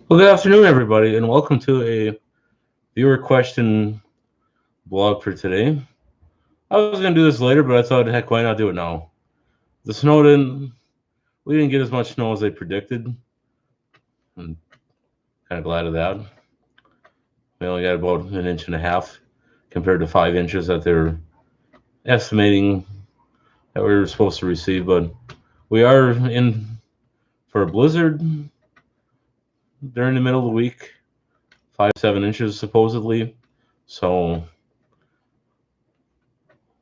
Well, good afternoon, everybody, and welcome to a viewer question blog for today. I was going to do this later, but I thought, heck, why not do it now? The snow we didn't get as much snow as they predicted. I'm kind of glad of that. We only got about an inch and a half compared to 5 inches that they're estimating that we were supposed to receive. But we are in for a blizzard during the middle of the week, 5 to 7 inches supposedly. So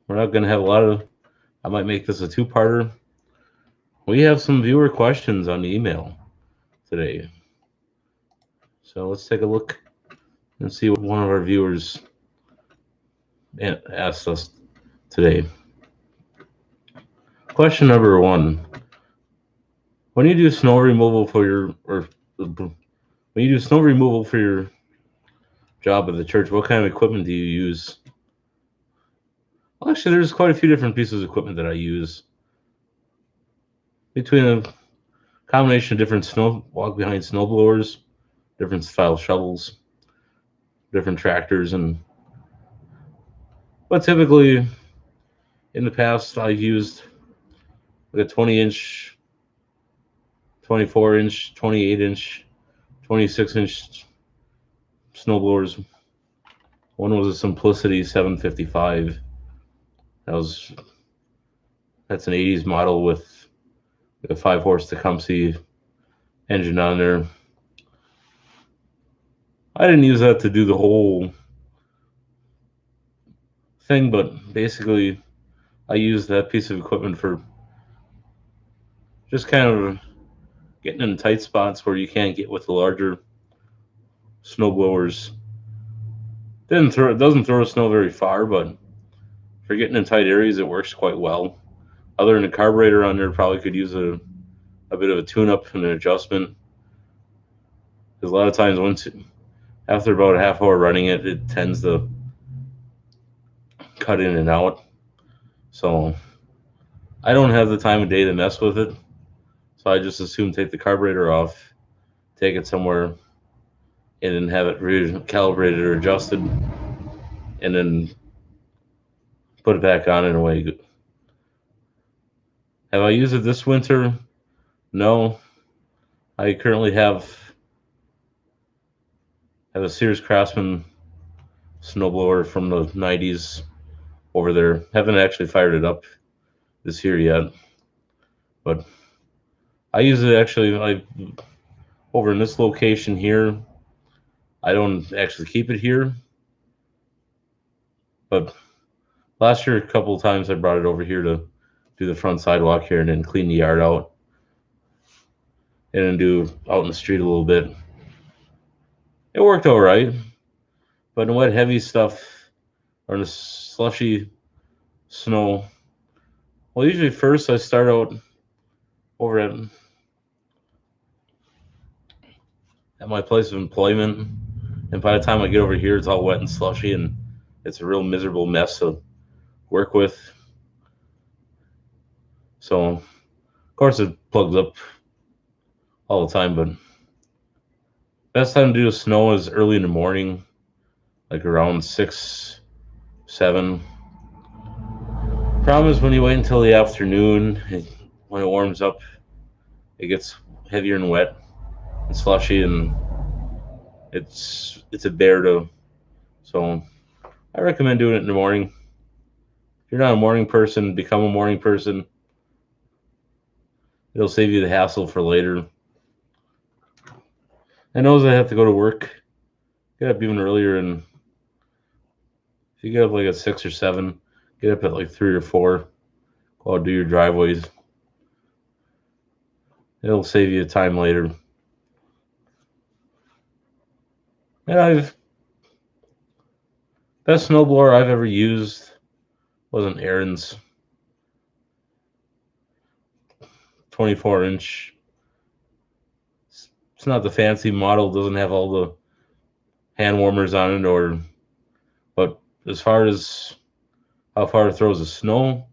we're not going to have a lot of. I might make this a two-parter. We have some viewer questions on the email today. So let's take a look and see what one of our viewers asked us today. Question number one. When you do snow removal for your job at the church, what kind of equipment do you use? Well, actually, there's quite a few different pieces of equipment that I use. Between a combination of different walk behind snow blowers, different style shovels, different tractors, but typically in the past I've used like a 20-inch, 24-inch, 28-inch, 26-inch snow blowers. One was a Simplicity 755. That's an 80s model with a 5-horse Tecumseh engine on there. I didn't use that to do the whole thing, but basically I used that piece of equipment for just kind of getting in tight spots where you can't get with the larger snow blowers. It doesn't throw snow very far, but for getting in tight areas, it works quite well. Other than the carburetor on there, probably could use a bit of a tune-up and an adjustment. Because a lot of times, after about a half hour running it, it tends to cut in and out. So I don't have the time of day to mess with it. So I just assume take the carburetor off, take it somewhere, and then have it recalibrated or adjusted, and then put it back on and away. Have I used it this winter? No. I currently have a Sears Craftsman snowblower from the 90s over there. Haven't actually fired it up this year yet, but I use it actually over in this location here. I don't actually keep it here, but last year a couple of times I brought it over here to do the front sidewalk here and then clean the yard out and then do out in the street a little bit. It worked all right, but in wet heavy stuff or in the slushy snow, well, usually first I start out over at my place of employment, and by the time I get over here, it's all wet and slushy, and it's a real miserable mess to work with. So, of course, it plugs up all the time, but best time to do snow is early in the morning, like around 6, 7. Problem is when you wait until the afternoon, when it warms up, it gets heavier and wet and slushy, and it's a bear to. So I recommend doing it in the morning. If you're not a morning person, become a morning person. It'll save you the hassle for later. I know I have to go to work, get up even earlier, and if you get up like at 6 or 7, get up at like 3 or 4, go out do your driveways. It'll save you time later. And best snowblower I've ever used was an Ariens 24-inch. It's not the fancy model, doesn't have all the hand warmers on it, but as far as how far it throws the snow,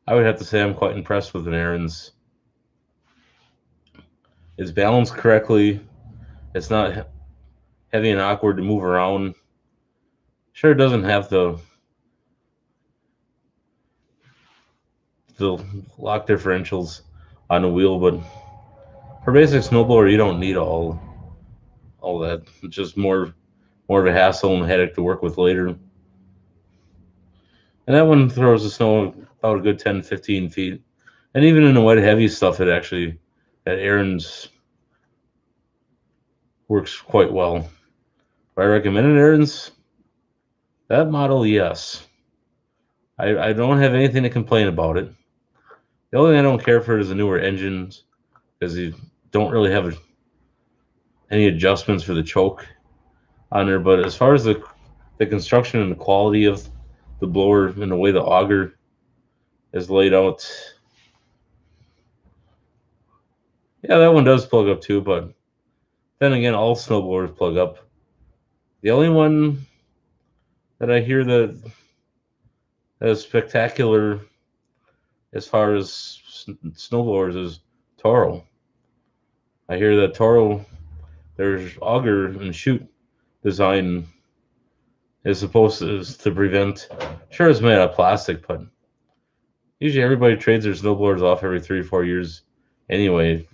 I would have to say I'm quite impressed with an Ariens. It's balanced correctly. It's not heavy and awkward to move around. Sure, it doesn't have the lock differentials on the wheel, but for basic snowblower, you don't need all that. It's just more of a hassle and a headache to work with later. And that one throws the snow about a good 10, 15 feet. And even in the wet, heavy stuff, it actually, at Aaron's, works quite well. Do I recommend it, Aaron's? That model, yes. I don't have anything to complain about it. The only thing I don't care for is the newer engines, because you don't really have any adjustments for the choke on there. But as far as the construction and the quality of the blower and the way the auger is laid out, yeah, that one does plug up too. But then again, all snowblowers plug up. The only one that I hear that is spectacular as far as snowblowers is Toro. I hear that Toro, their auger and chute design is supposed to prevent. Sure, it's made out of plastic, but usually everybody trades their snowblowers off every 3 or 4 years anyway.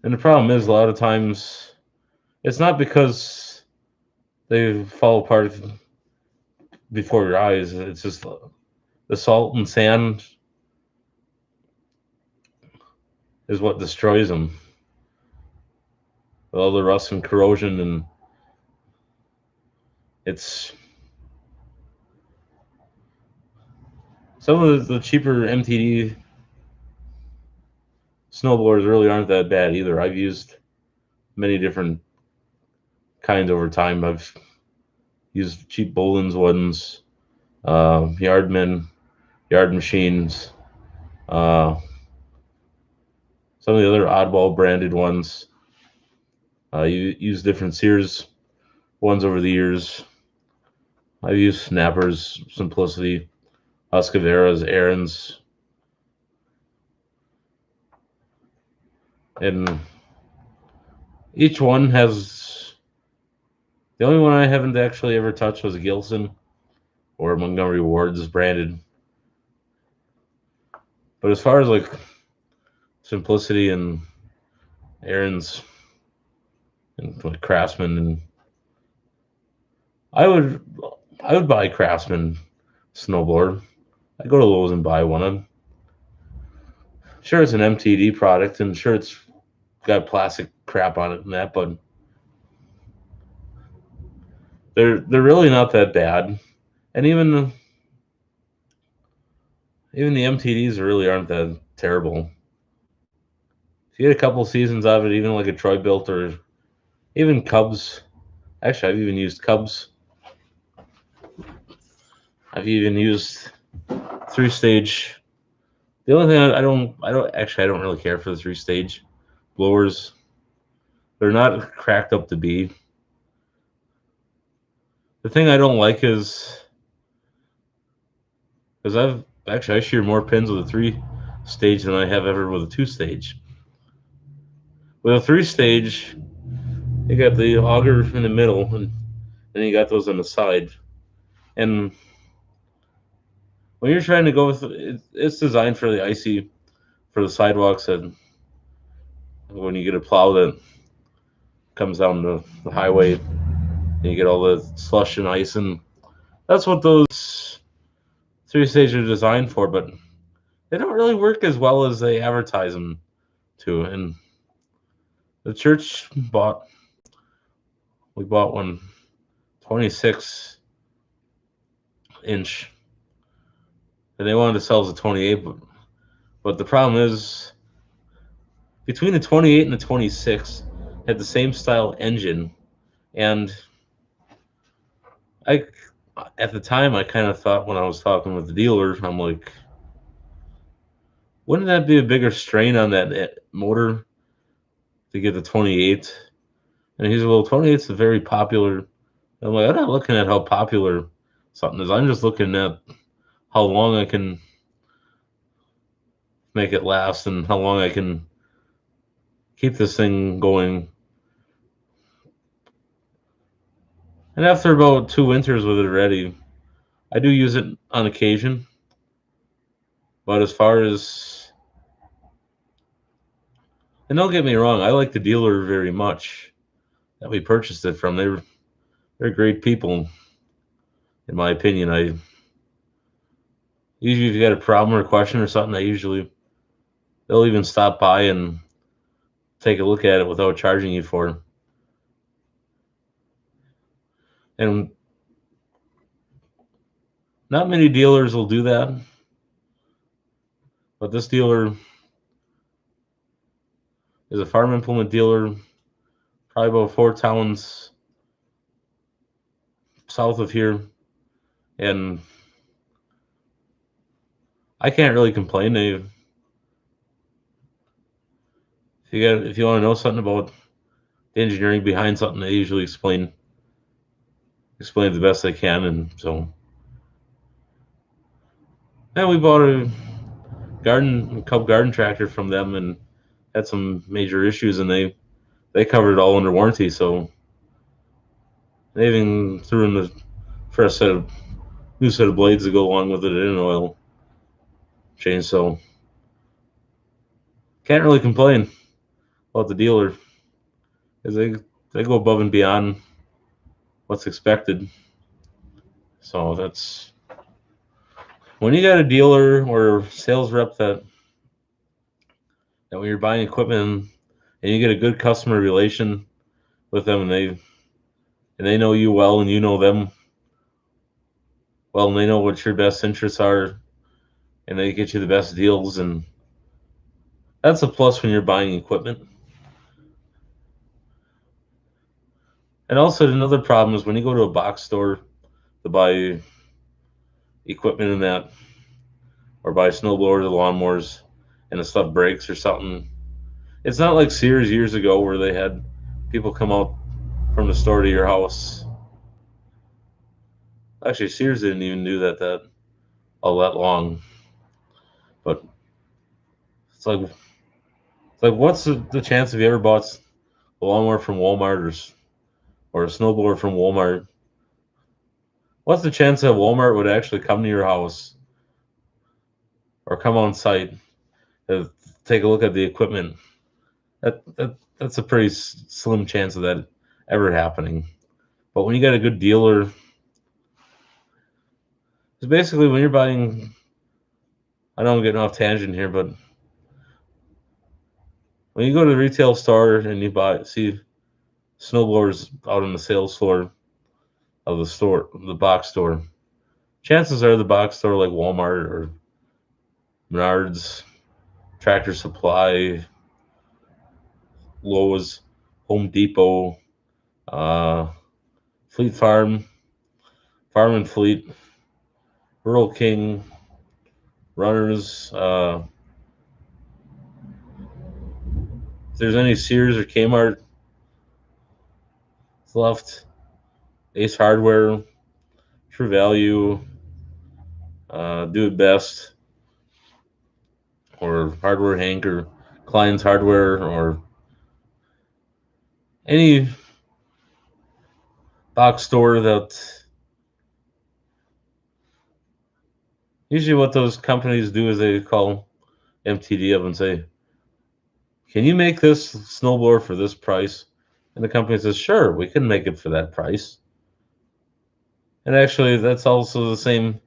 And the problem is, a lot of times, it's not because they fall apart before your eyes. It's just the salt and sand is what destroys them. With all the rust and corrosion, and it's some of the cheaper MTD snowblowers really aren't that bad either. I've used many different kinds over time. I've used cheap Boland's ones, Yardman, Yard Machines, some of the other oddball branded ones. You use different Sears ones over the years. I've used Snappers, Simplicity, Husqvarna's, Aaron's, and each one has. The only one I haven't actually ever touched was a Gilson or Montgomery Ward's branded. But as far as like Simplicity and Aaron's and like Craftsman, and I would buy Craftsman snowblower. I'd go to Lowe's and buy one of them. Sure, it's an MTD product, and sure, it's got plastic crap on it and that, but they're really not that bad. And even the MTDs really aren't that terrible. If you get a couple seasons out of it, even like a Troy-Bilt or even Cubs. Actually, I've even used Cubs. I've even used 3-stage. The only thing I don't really care for the 3-stage blowers. They're not cracked up to be. The thing I don't like is because I shear more pins with a 3-stage than I have ever with a 2-stage. With a 3-stage, you got the auger in the middle, and then you got those on the side. And when you're trying to go with it's designed for the icy, for the sidewalks, and when you get a plow that comes down the highway, and you get all the slush and ice, and that's what those 3-stages are designed for. But they don't really work as well as they advertise them to. And the church we bought one 26-inch, and they wanted to sell us a 28, but the problem is between the 28 and the 26 had the same style engine, and at the time I kind of thought, when I was talking with the dealer, I'm like, wouldn't that be a bigger strain on that motor to get the 28? And he's like, well, 28 is a very popular. I'm like, I'm not looking at how popular something is. I'm just looking at how long I can make it last and how long I can keep this thing going. And after about 2 winters with it already, I do use it on occasion. But as far as, and don't get me wrong, I like the dealer very much that we purchased it from. They're great people, in my opinion. I usually, if you got a problem or a question or something, they'll even stop by and take a look at it without charging you for it. And not many dealers will do that, but this dealer is a farm implement dealer, probably about 4 towns south of here, and I can't really complain. If you want to know something about the engineering behind something, they usually explain the best they can, and so. And we bought a Cub garden tractor from them, and had some major issues, and they covered it all under warranty. So they even threw in the fresh new set of blades to go along with it and an oil change. So can't really complain about the dealer, because they go above and beyond what's expected. So that's when you got a dealer or sales rep that when you're buying equipment and you get a good customer relation with them, and they know you well and you know them well, and they know what your best interests are, and they get you the best deals, and that's a plus when you're buying equipment. And also another problem is when you go to a box store to buy equipment in that, or buy snowblowers or lawnmowers, and the stuff breaks or something. It's not like Sears years ago where they had people come out from the store to your house. Actually, Sears didn't even do that all that long. But it's like what's the chance if you ever bought a lawnmower from Walmart or a snowblower from Walmart? What's the chance that Walmart would actually come to your house or come on site to take a look at the equipment? That's a pretty slim chance of that ever happening. But when you got a good dealer, it's basically when you're buying. I know I'm getting off tangent here, but when you go to the retail store and you see snowblowers out on the sales floor of the box store, chances are the box store like Walmart or Menards, Tractor Supply, Lowe's, Home Depot, Fleet Farm, Farm and Fleet, Rural King, Runners. If there's any Sears or Kmart left, Ace Hardware, True Value, Do It Best, or Hardware Hank, or Klein's Hardware, or any box store that usually what those companies do is they call MTD up and say, "Can you make this snowblower for this price?" And the company says, "Sure, we can make it for that price." And actually, that's also the same.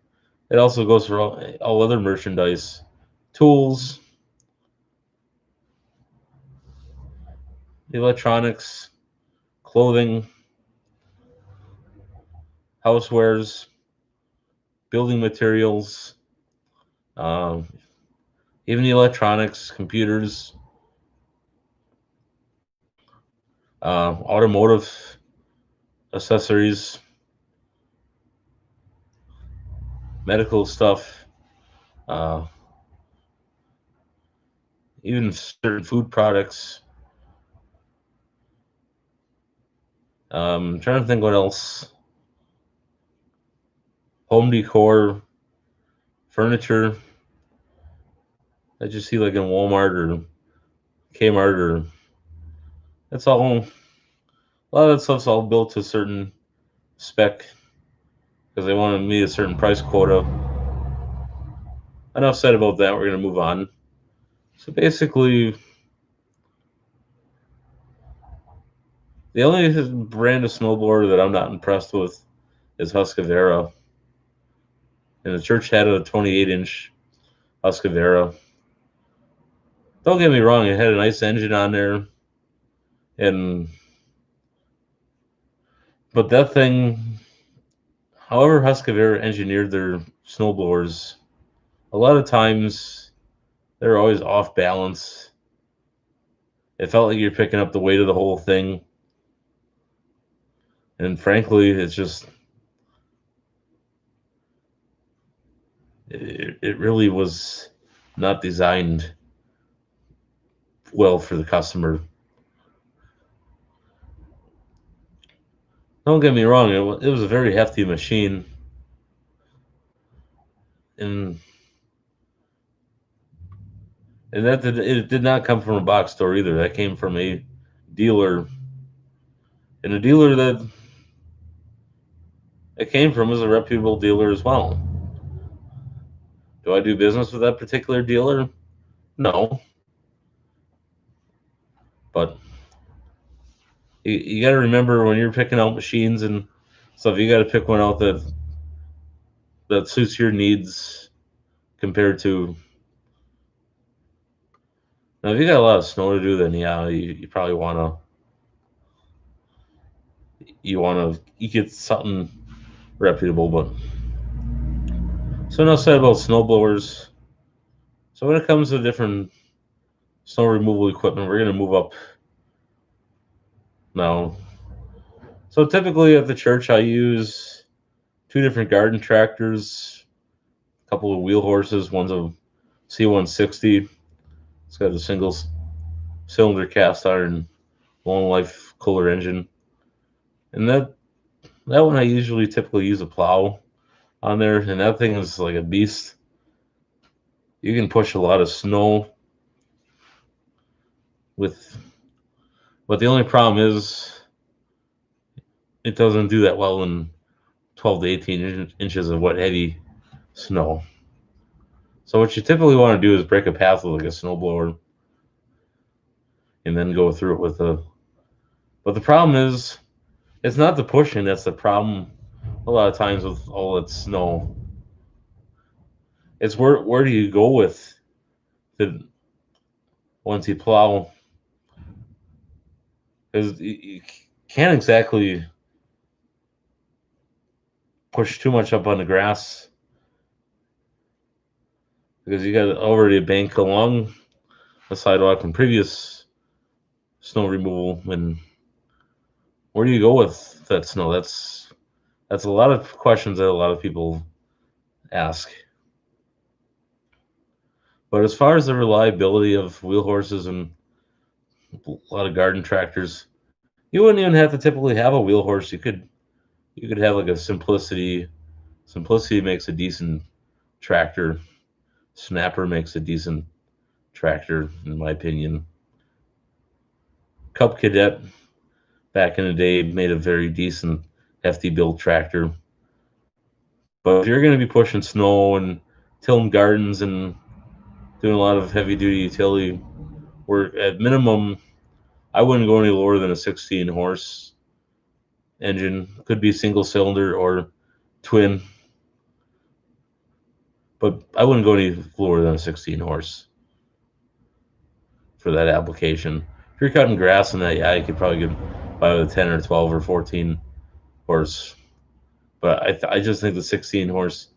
It also goes for all other merchandise, tools, electronics, clothing, housewares, building materials, um, even the electronics, computers, automotive accessories, medical stuff, uh, even certain food products. Trying to think what else. Home decor, furniture that you see like in Walmart or Kmart or It's all a lot of that stuff's all built to a certain spec because they want to meet a certain price quota. Enough said about that. We're going to move on. So basically, the only brand of snowboarder that I'm not impressed with is Husqvarna. And the church had a 28-inch Husqvarna. Don't get me wrong, it had a nice engine on there, but that thing, however Husqvarna engineered their snowblowers, a lot of times they're always off balance. It felt like you're picking up the weight of the whole thing. And frankly, it's just, it really was not designed well for the customer. Don't get me wrong, it was a very hefty machine. And it did not come from a box store either. That came from a dealer. And the dealer that it came from was a reputable dealer as well. Do I do business with that particular dealer? No. But you got to remember when you're picking out machines and stuff, you got to pick one out that suits your needs compared to. Now, if you got a lot of snow to do, then yeah, you probably want to get something reputable. But so enough said about snowblowers. So when it comes to different snow removal equipment, we're going to move up now. So typically at the church, I use 2 different garden tractors, a couple of wheel horses. One's a C160. It's got a single cylinder cast iron long life Kohler engine. And that one I typically use a plow on there, and that thing is like a beast. You can push a lot of snow but the only problem is it doesn't do that well in 12 to 18 inches of wet, heavy snow. So what you typically want to do is break a path with like a snowblower and then go through it with but the problem is it's not the pushing that's the problem a lot of times with all that snow. It's where do you go with the once you plow, because you can't exactly push too much up on the grass because you got already a bank along the sidewalk in previous snow removal. And where do you go with that snow? That's a lot of questions that a lot of people ask. But as far as the reliability of wheel horses and a lot of garden tractors, you wouldn't even have to typically have a wheel horse. You could have like a Simplicity. Simplicity makes a decent tractor. Snapper makes a decent tractor, in my opinion. Cub Cadet back in the day made a very decent, hefty build tractor. But if you're going to be pushing snow and tilling gardens and doing a lot of heavy duty utility work, at minimum, I wouldn't go any lower than a 16 horse engine. Could be single cylinder or twin, but I wouldn't go any lower than a 16 horse for that application. If you're cutting grass in that, yeah, you could probably get by with a 10 or 12 or 14 horse. But I just think the 16 horse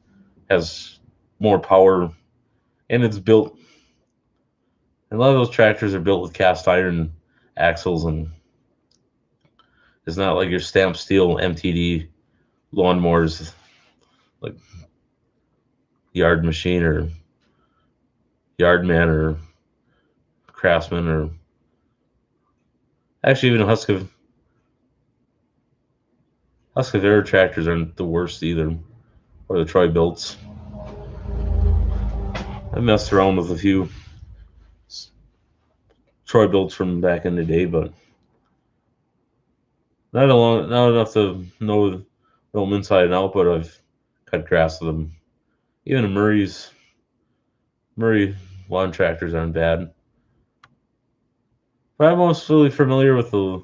has more power, and it's built. A lot of those tractors are built with cast iron axles, and it's not like your stamped steel MTD lawnmowers like Yard Machine or Yardman or Craftsman, or actually even Husqvarna tractors aren't the worst either, or the Troy-Bilts. I messed around with a few Troy-Bilts from back in the day, but not enough to know them inside and out, but I've cut grass with them. Even Murray lawn tractors aren't bad. But I'm mostly familiar with the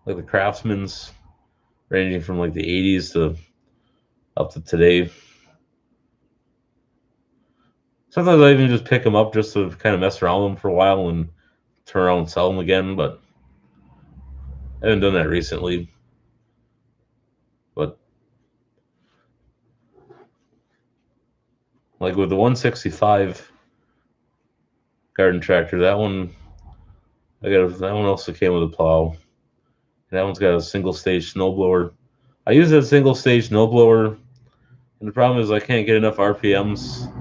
Craftsmans, ranging from like the 80s to up to today. Sometimes I even just pick them up just to kind of mess around with them for a while and turn around and sell them again. But I haven't done that recently. But like with the 165 garden tractor, that one that one also came with a plow. And that one's got a single stage snowblower. I use that single stage snowblower, and the problem is I can't get enough RPMs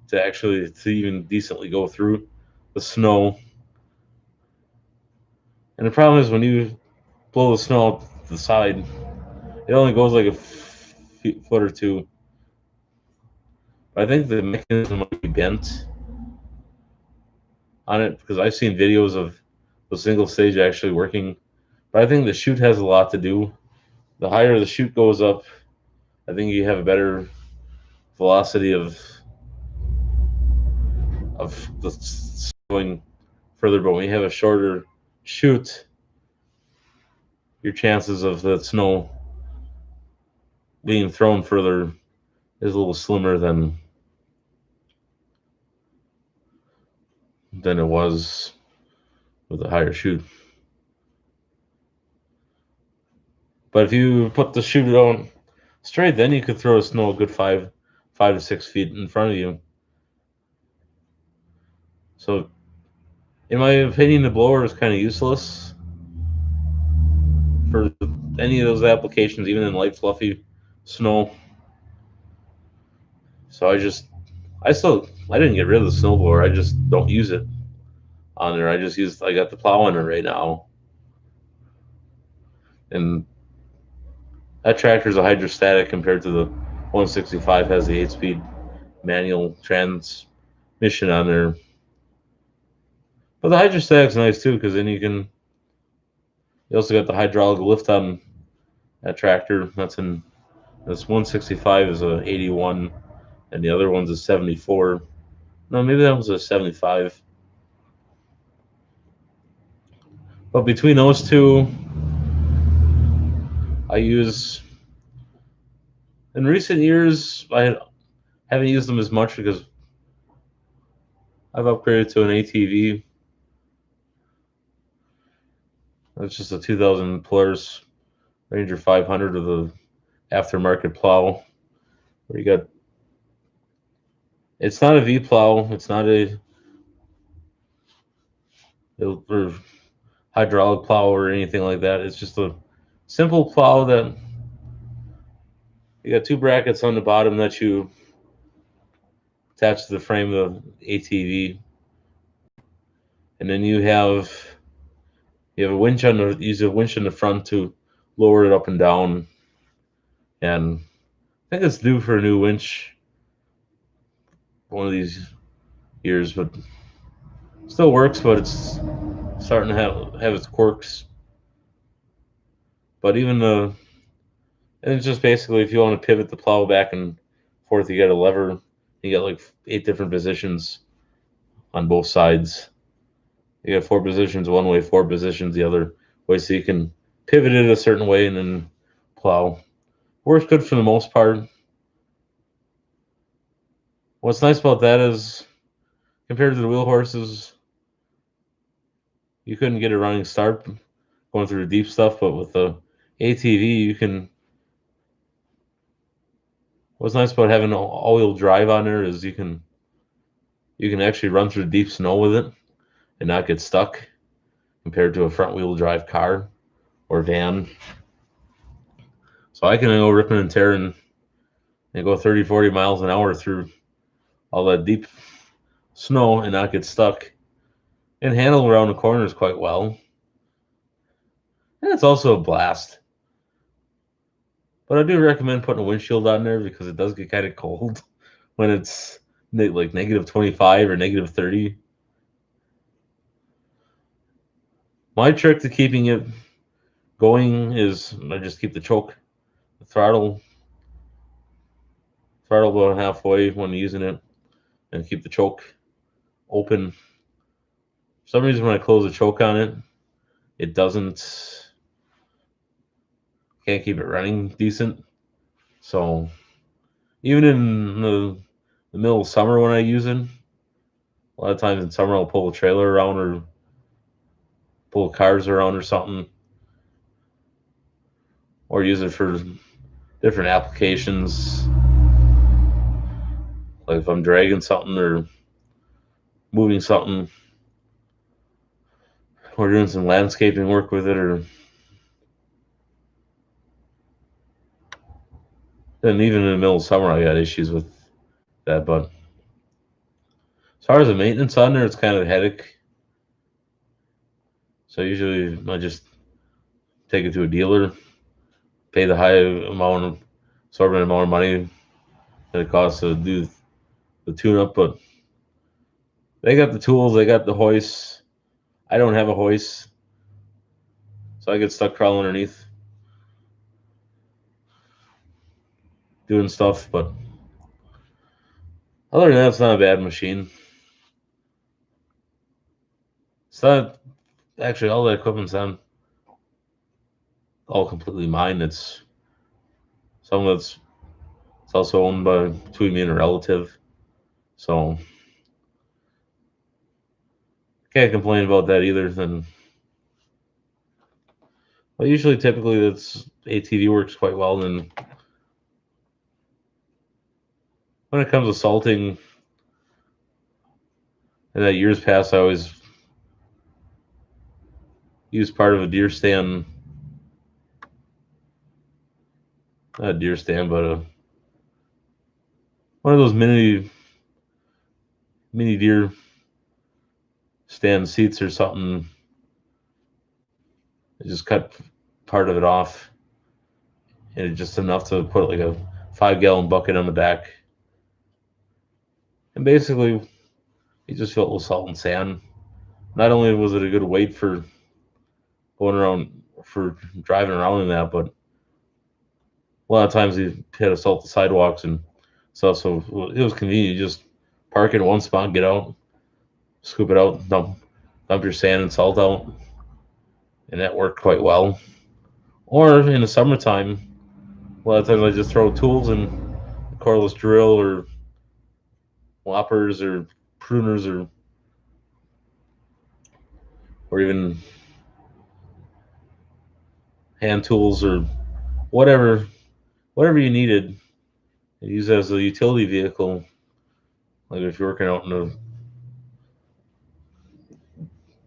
to even decently go through the snow. And the problem is when you blow the snow out the side, it only goes like a foot or two. But I think the mechanism might be bent on it because I've seen videos of the single stage actually working. But I think the chute has a lot to do. The higher the chute goes up, I think you have a better velocity of the going further. But when you have a shorter chute, your chances of the snow being thrown further is a little slimmer than it was with a higher chute. But if you put the chute on straight, then you could throw a snow a good 5 to 6 feet in front of you. So, in my opinion, the blower is kind of useless for any of those applications, even in light, fluffy snow. So I didn't get rid of the snowblower. I just don't use it on there. I got the plow on it right now. And that tractor is a hydrostatic compared to the 165 has the 8-speed manual transmission on there. But the hydrostatic's nice too because then you also got the hydraulic lift on that tractor. This 165 is a 81 and the other one's a 74. No, maybe that was a 75. But between those two, I use in recent years I haven't used them as much because I've upgraded to an ATV. That's just a 2000 Polaris Ranger 500 with a aftermarket plow. Where you got, it's not a V plow. It's not a or hydraulic plow or anything like that. It's just a simple plow that you got two brackets on the bottom that you attach to the frame of the ATV, and then you have a winch use a winch in the front to lower it up and down. And I think it's due for a new winch one of these years, but still works. But it's starting to have its quirks. But and it's just basically if you want to pivot the plow back and forth, you got a lever. You got like 8 different positions on both sides. You got 4 positions one way, 4 positions the other way, so you can pivot it a certain way and then plow. Works good for the most part. What's nice about that is compared to the wheel horses, you couldn't get a running start going through the deep stuff, but with the ATV, you can. What's nice about having all-wheel drive on there is you can actually run through deep snow with it and not get stuck compared to a front-wheel drive car or van. So I can go ripping and tearing and go 30, 40 miles an hour through all that deep snow and not get stuck and handle around the corners quite well. And it's also a blast. But I do recommend putting a windshield on there because it does get kind of cold when it's like negative 25 or negative 30. My trick to keeping it going is I just keep the throttle about halfway when using it, and keep the choke open. For some reason, when I close the choke on it, it can't keep it running decent. So even in the middle of summer when I use it, a lot of times in summer I'll pull a trailer around or pull cars around or something, or use it for different applications. Like if I'm dragging something or moving something, or doing some landscaping work with it, or then even in the middle of summer I got issues with that. But as far as the maintenance on there, it's kind of a headache. So usually I just take it to a dealer, pay the exorbitant amount of money that it costs to do the tune-up. But they got the tools, they got the hoists. I don't have a hoist, so I get stuck crawling underneath doing stuff. But other than that, it's not a bad machine. It's not actually all the equipment's on all completely mine. It's some of it's also owned by between me and a relative, so can't complain about that either. Then, but usually, typically, that's ATV works quite well. Then when it comes to salting, in that years past, I always used part of a deer stand, not a deer stand, but one of those mini deer stand seats or something. I just cut part of it off, and it's just enough to put like a 5-gallon bucket on the back. And basically, you just fill it with salt and sand. Not only was it a good weight for going around, for driving around in that, but a lot of times you had to salt the sidewalks and stuff, so it was convenient. You just park in one spot, get out, scoop it out, dump your sand and salt out, and that worked quite well. Or in the summertime, a lot of times I just throw tools in a cordless drill or loppers or pruners or even hand tools or whatever you needed. Use it as a utility vehicle. Like if you're working out in a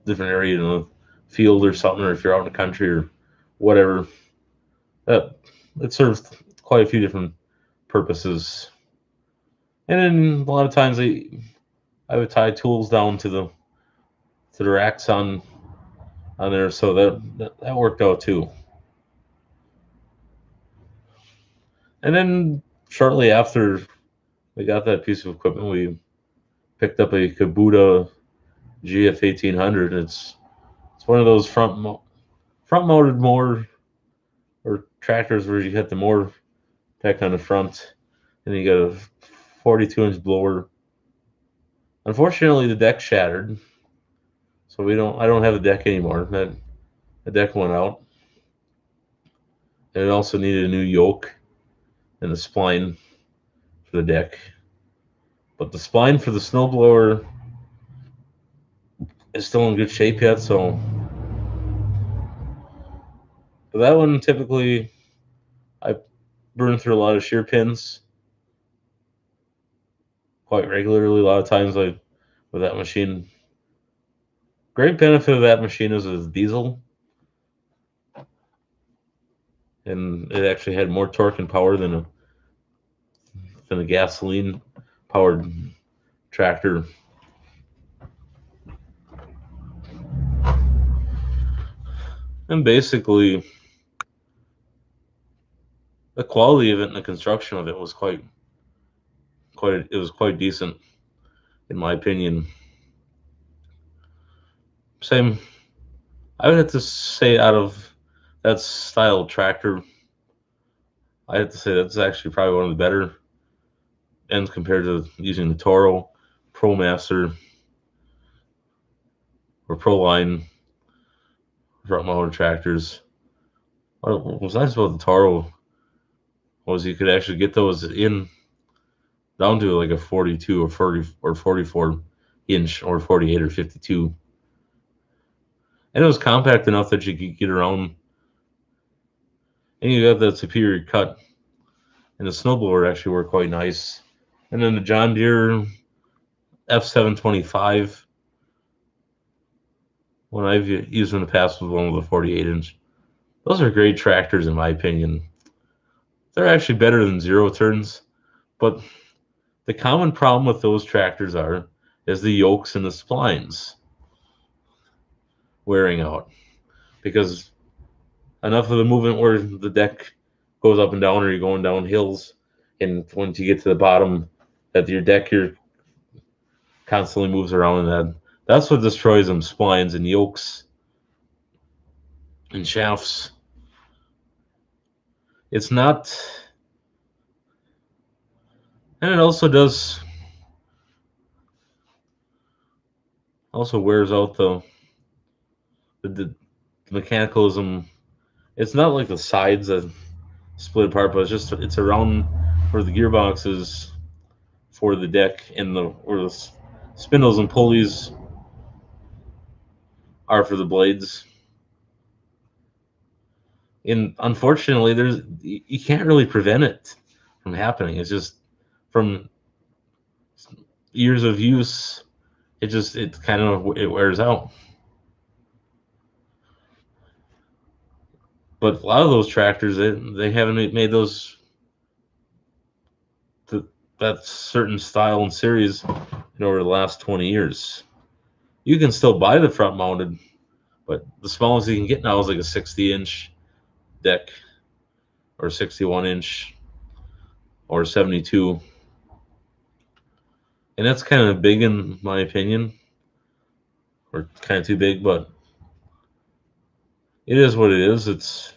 different area in a field or something, or if you're out in the country or whatever, that it serves quite a few different purposes. And then a lot of times I would tie tools down to the racks on there, so that worked out too. And then shortly after we got that piece of equipment, we picked up a Kubota GF 1800. It's one of those front mounted mower or tractors where you hit the mower deck on the front, and you got a 42-inch blower. Unfortunately, the deck shattered, so I don't have the deck anymore. The deck went out, and it also needed a new yoke and a spline for the deck. But the spline for the snowblower is still in good shape yet, so but that one typically I burn through a lot of shear pins quite regularly. A lot of times with that machine. Great benefit of that machine is it's diesel, and it actually had more torque and power than a gasoline powered tractor. And basically, the quality of it and the construction of it was quite decent, in my opinion. Same, I would have to say out of that style tractor, I have to say that's actually probably one of the better ends compared to using the Toro, ProMaster, or ProLine front mounted tractors. What was nice about the Toro was you could actually get those in down to like a 42 or 40 or 44 inch or 48 or 52. And it was compact enough that you could get around, and you got that superior cut. And the snowblower actually worked quite nice. And then the John Deere F725, one I've used in the past was one with a 48 inch. Those are great tractors in my opinion. They're actually better than zero turns, but the common problem with those tractors is the yokes and the splines wearing out, because enough of the movement where the deck goes up and down or you're going down hills, and once you get to the bottom that your deck here constantly moves around, and that's what destroys them, splines and yokes and shafts. It's not, and it also wears out the mechanicalism. It's not like the sides that split apart, but it's around where the gearbox is for the deck, and where the spindles and pulleys are for the blades. And unfortunately, you can't really prevent it from happening. It's just from years of use, it wears out. But a lot of those tractors, they haven't made those that certain style and series in over the last 20 years. You can still buy the front mounted, but the smallest you can get now is like a 60-inch deck or 61-inch or 72. And that's kind of big in my opinion, or kind of too big, but it is what it is.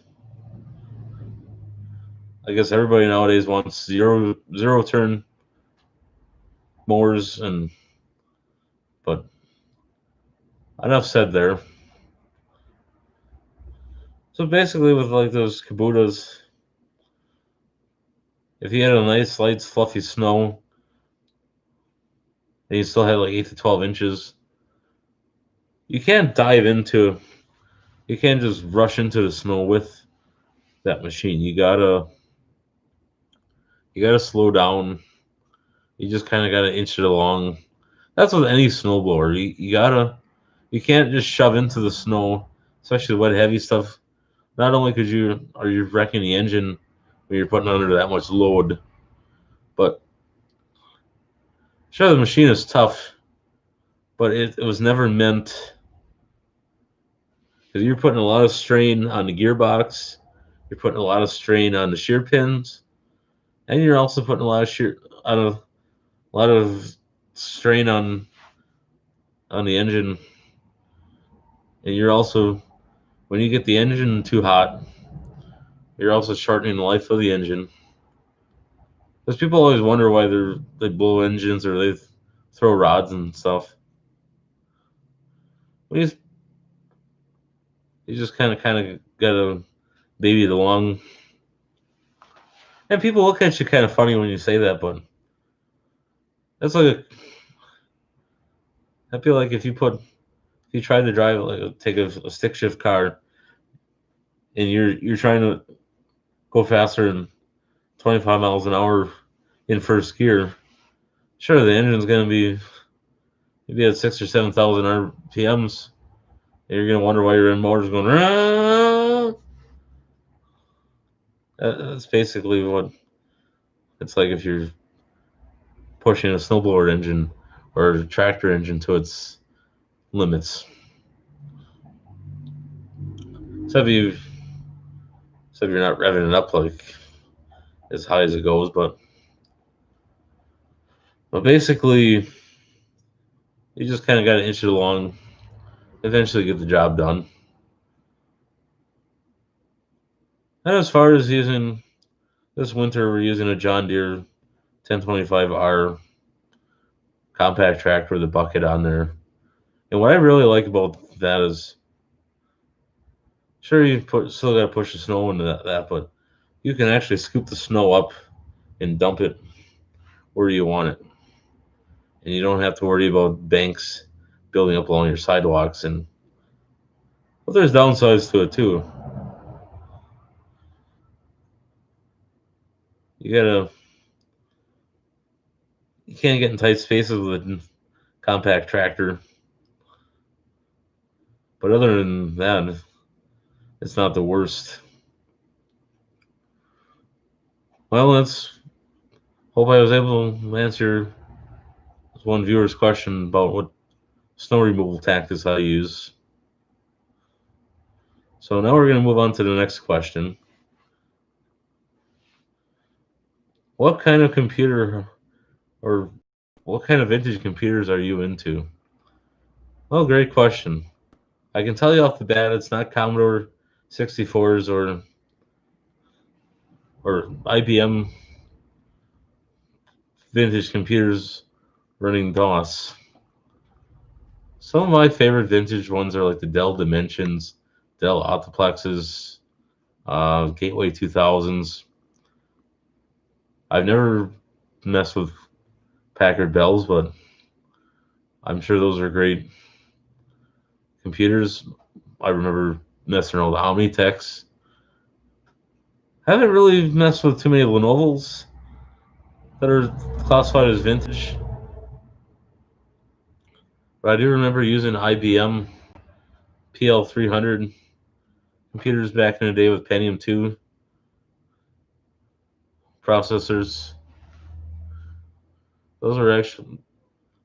I guess everybody nowadays wants zero turn mowers, but enough said there. So basically, with like those Kubotas, if you had a nice light fluffy snow and you still had like 8 to 12 inches, you can't you can't just rush into the snow with that machine. You gotta slow down. You just kind of gotta inch it along. That's with any snowblower. You can't just shove into the snow, especially wet heavy stuff. Not only are you wrecking the engine when you're putting under that much load, but sure, the machine is tough, but it was never meant, because you're putting a lot of strain on the gearbox, you're putting a lot of strain on the shear pins, and you're also putting a lot of strain on the engine, and you're also, when you get the engine too hot, you're also shortening the life of the engine. Because people always wonder why they blow engines or they throw rods and stuff. Well, you just kind of gotta baby it along. And people look at you kind of funny when you say that, but that's I feel like if you try to drive, like take a stick shift car, and you're trying to go faster than 25 miles an hour in first gear, sure, the engine's gonna be maybe at 6 or 7 thousand RPMs, and you're gonna wonder why your end motor's going. Rah! That's basically what it's like if you're pushing a snowblower engine or a tractor engine to its limits. Except you, except you're not revving it up like as high as it goes, but basically you just kind of got to inch it along, eventually get the job done. And as far as using this winter, we're using a John Deere 1025R compact tractor with a bucket on there. And what I really like about that is, sure, still got to push the snow into that, but you can actually scoop the snow up and dump it where you want it. And you don't have to worry about banks building up along your sidewalks. But there's downsides to it too. You can't get in tight spaces with a compact tractor. But other than that, it's not the worst. Well, hope I was able to answer one viewer's question about what snow removal tactics I use. So now we're going to move on to the next question. What kind of computer or what kind of vintage computers are you into? Well, great question. I can tell you off the bat, it's not Commodore 64s or IBM vintage computers running DOS. Some of my favorite vintage ones are like the Dell Dimensions, Dell Optiplexes, Gateway 2000s. I've never messed with Packard Bells, but I'm sure those are great computers. I remember messing around with Omnitechs. I haven't really messed with too many Lenovo's that are classified as vintage, but I do remember using IBM PL300 computers back in the day with Pentium 2 processors. Those are actually,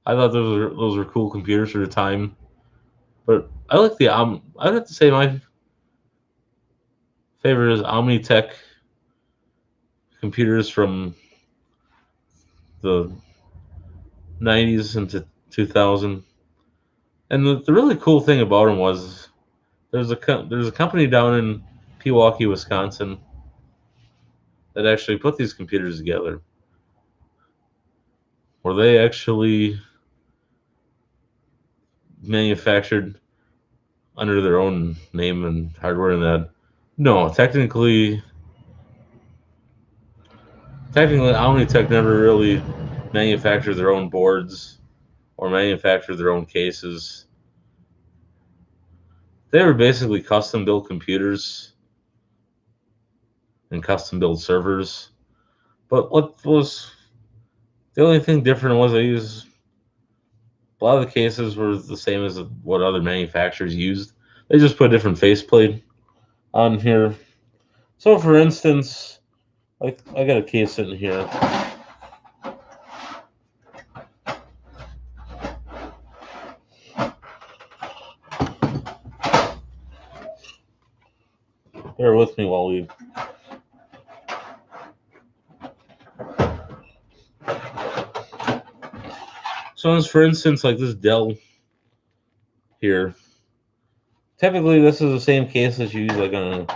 I thought those were cool computers for the time. But I like I'd have to say my favorite is Omnitech computers from the 90s into 2000. And the really cool thing about them was there's a company down in Pewaukee, Wisconsin, that actually put these computers together, where they actually manufactured under their own name and hardware and that. No, technically Omnitech never really manufactured their own boards or manufactured their own cases. They were basically custom built computers and custom built servers. But what was the only thing different was they used a lot of the cases were the same as what other manufacturers used. They just put a different faceplate on here. So, for instance, like I got a case sitting here. Bear with me while we. So, as for instance, like this Dell here. Typically, this is the same case as you use like on an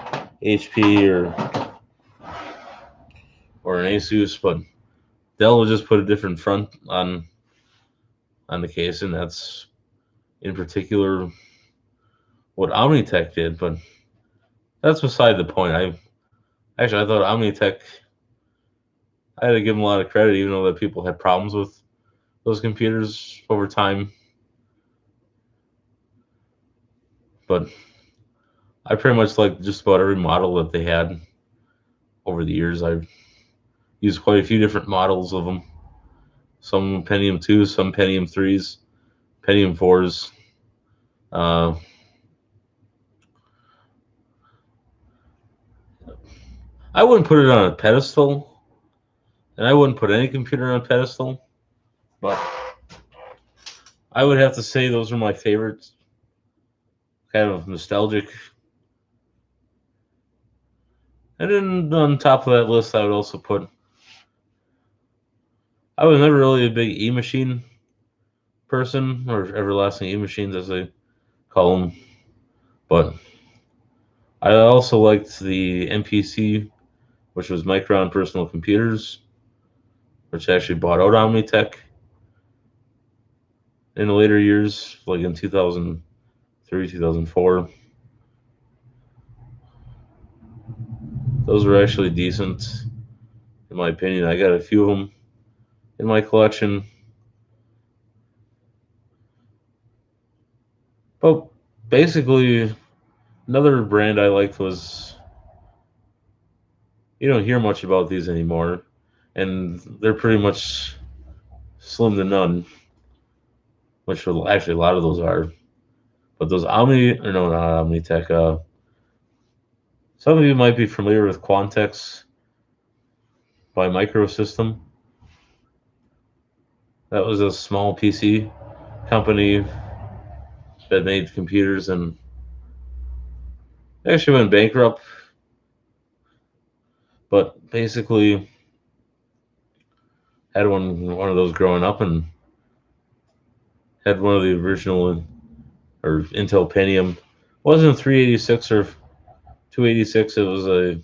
HP or an Asus, but Dell will just put a different front on the case, and that's in particular what Omnitech did. But that's beside the point. I thought Omnitech. I had to give them a lot of credit, even though that people had problems with those computers over time. But I pretty much like just about every model that they had over the years. I've used quite a few different models of them. Some Pentium 2s, some Pentium 3s, Pentium 4s. I wouldn't put it on a pedestal, and I wouldn't put any computer on a pedestal, but I would have to say those are my favorites. Kind of nostalgic. And then on top of that list, I would also put. I was never really a big E-machine person, or everlasting E-machines as they call them, but I also liked the MPC, which was Micron Personal Computers, which actually bought out Omnitech in the later years, like in 2003, 2004. Those were actually decent, in my opinion. I got a few of them in my collection. But basically, another brand I liked was, you don't hear much about these anymore, and they're pretty much slim to none, which actually a lot of those are. But those or no, not Omnitech. Some of you might be familiar with Quantex by Microsystem. That was a small PC company that made computers, and they actually went bankrupt. But basically, had one of those growing up, and had one of the original or Intel Pentium. It wasn't a 386 or 286. It was a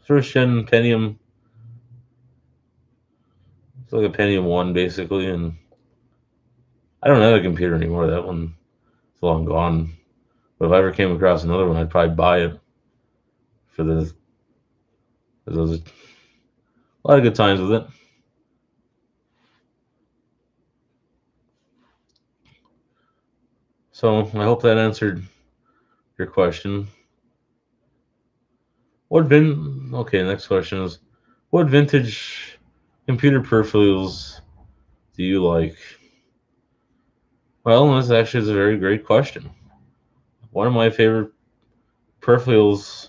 first gen Pentium. It's like a Pentium 1 basically, and I don't have a computer anymore. That one's long gone. But if I ever came across another one, I'd probably buy it for the. There was a lot of good times with it. So I hope that answered your question. Okay, next question is, what vintage computer peripherals do you like? Well, this actually is a very great question. One of my favorite peripherals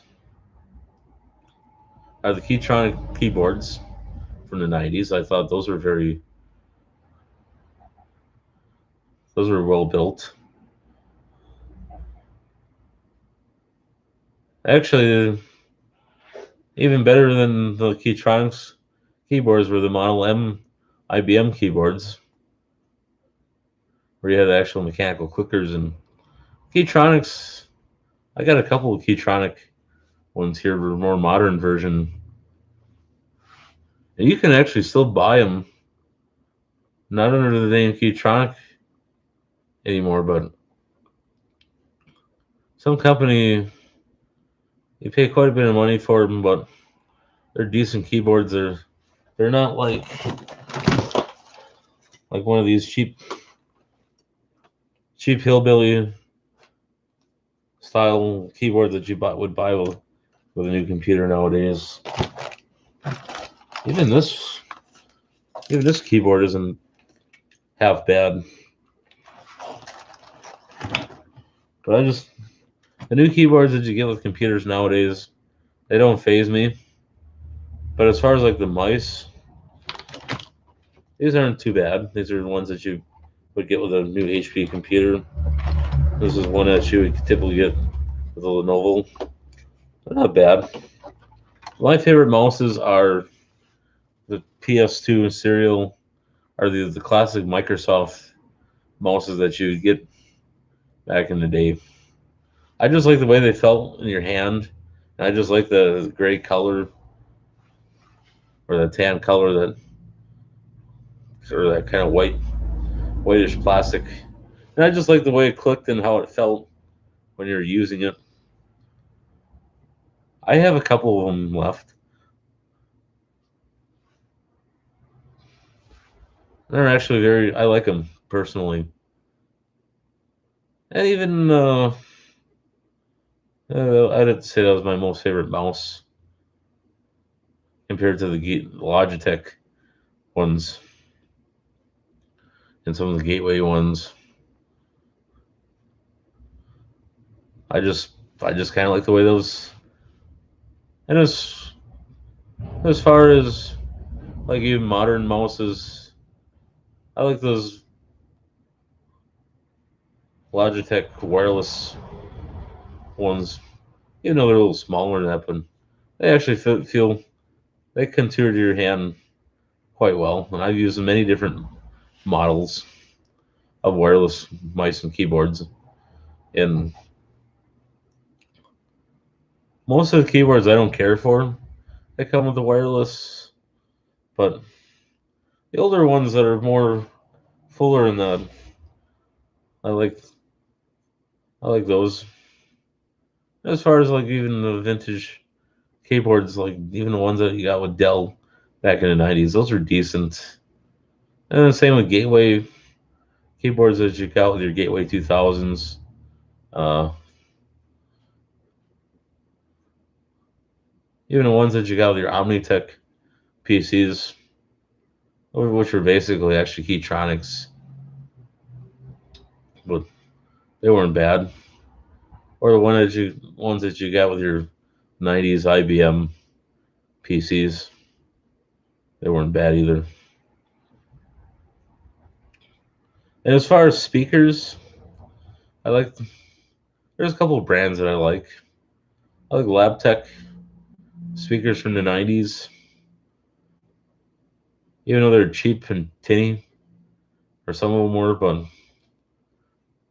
are the Keytronic keyboards from the 90s. I thought those were well built. Actually, even better than the Keytronics keyboards were the Model M IBM keyboards, where you had actual mechanical clickers. And Keytronics, I got a couple of Keytronic ones here, the more modern version. And you can actually still buy them, not under the name Keytronic anymore, but some company, you pay quite a bit of money for them, but they're decent keyboards. They're not like one of these cheap hillbilly style keyboards that you would buy with a new computer nowadays. Even this keyboard isn't half bad. But the new keyboards that you get with computers nowadays, they don't faze me. But as far as like the mice, these aren't too bad. These are the ones that you would get with a new HP computer. This is one that you would typically get with a Lenovo. They're not bad. My favorite mouses are the PS2 serial, are the classic Microsoft mouses that you would get back in the day. I just like the way they felt in your hand. And I just like the gray color or the tan color, that kind of whitish plastic. And I just like the way it clicked and how it felt when you're using it. I have a couple of them left. They're actually I like them personally. And even, I'd say that was my most favorite mouse compared to the Logitech ones and some of the Gateway ones. I just kind of like the way those. And as far as like even modern mouses, I like those Logitech wireless ones. Even though they're a little smaller than that, but they actually feel they contour to your hand quite well. And I've used many different models of wireless mice and keyboards, and most of the keyboards I don't care for. They come with the wireless, but the older ones that are more fuller in the, I like I like those. As far as like even the vintage keyboards, like even the ones that you got with Dell back in the '90s, those are decent. And the same with Gateway keyboards that you got with your Gateway 2000s. Uh, Even the ones that you got with your Omnitech PCs, which were basically actually Keytronics, but they weren't bad. Or the ones that you got with your '90s IBM PCs, they weren't bad either. And as far as speakers, I like there's a couple of brands that I like. I like Labtech speakers from the '90s, even though they're cheap and tinny, or some of them were, but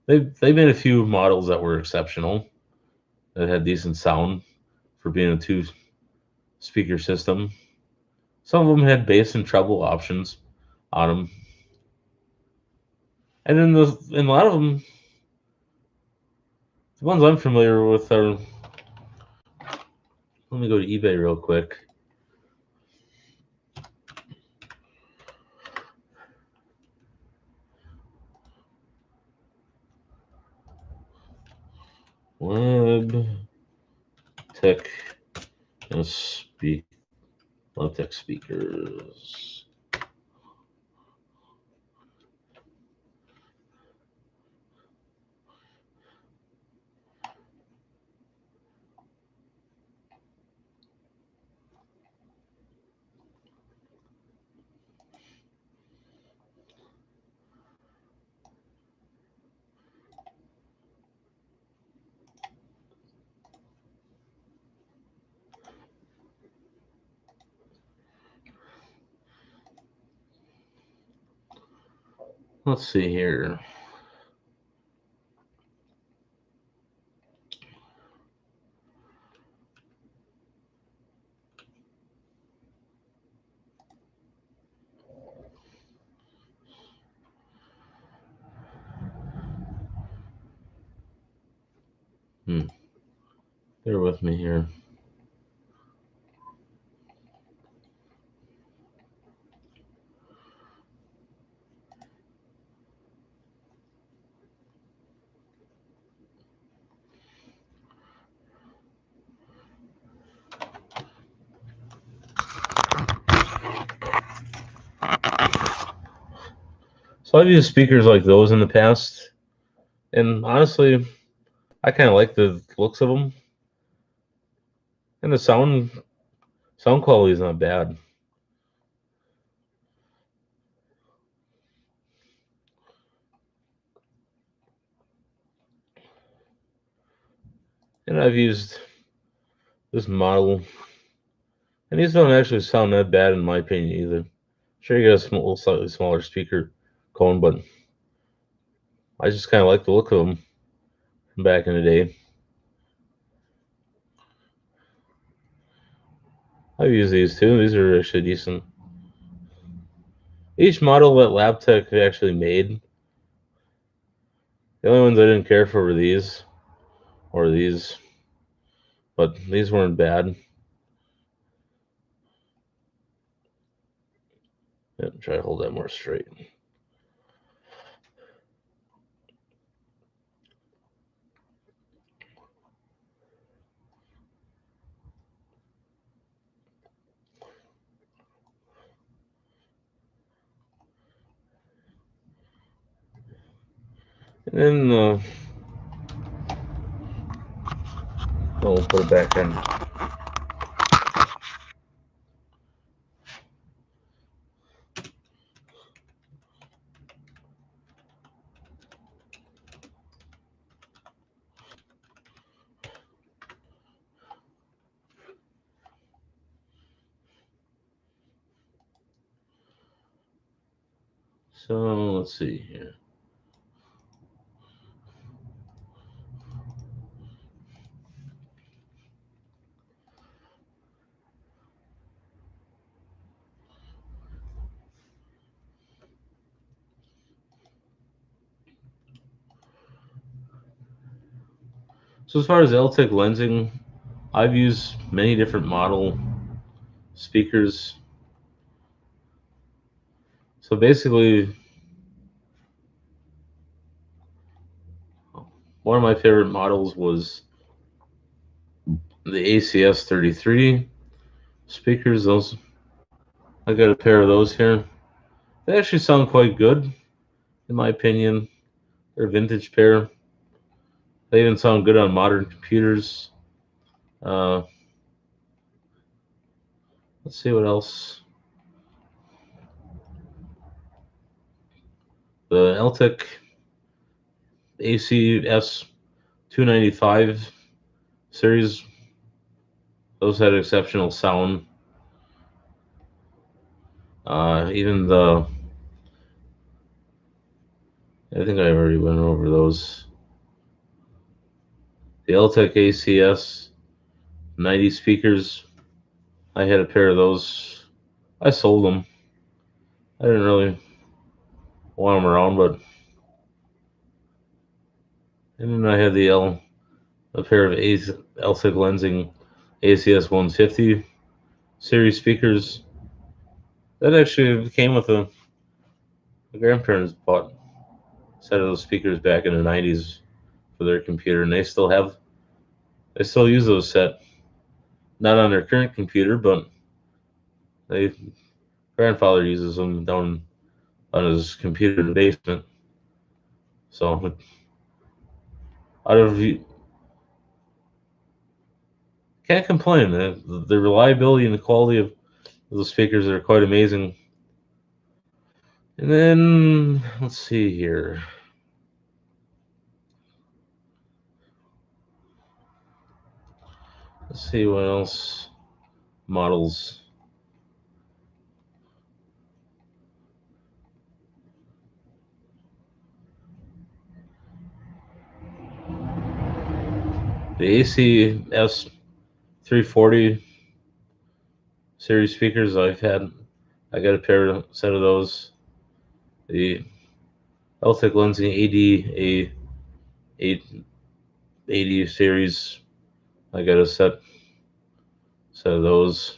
they made a few models that were exceptional that had decent sound for being a two speaker system. Some of them had bass and treble options on them, and then a lot of them, the ones I'm familiar with are. Let me go to eBay real quick. Lab Tech and Lab Tech speakers. Let's see here. Bear with me here. So I've used speakers like those in the past, and honestly, I kind of like the looks of them, and the sound quality is not bad. And I've used this model, and these don't actually sound that bad in my opinion either. Sure, you got a slightly smaller speaker cone, but I just kind of like the look of them from back in the day. I've used these too. These are actually decent. Each model that Labtech actually made, the only ones I didn't care for were these or these, but these weren't bad. Try to hold that more straight. And then we'll put it back in. So let's see here. So as far as Eltec lensing, I've used many different model speakers. So basically, one of my favorite models was the ACS 33 speakers. Those, I got a pair of those here. They actually sound quite good, in my opinion. They're a vintage pair. They even sound good on modern computers. Uh, let's see what else. The Eltec ACS 295 series, those had exceptional sound. Even I think I already went over those. The Eltec ACS 90 speakers, I had a pair of those. I sold them. I didn't really want them around, but and then I had a pair of Eltec lensing ACS 150 series speakers. That actually came with my grandparents bought a set of those speakers back in the 90s for their computer, and they still use those set. Not on their current computer, but they grandfather uses them down on his computer in the basement. So out of can't complain. The reliability and the quality of the speakers are quite amazing. And then let's see here. Let's see what else models. The ACS 340 series speakers I got a set of those. The Eltec Lensing AD A880 series, I got a set of those.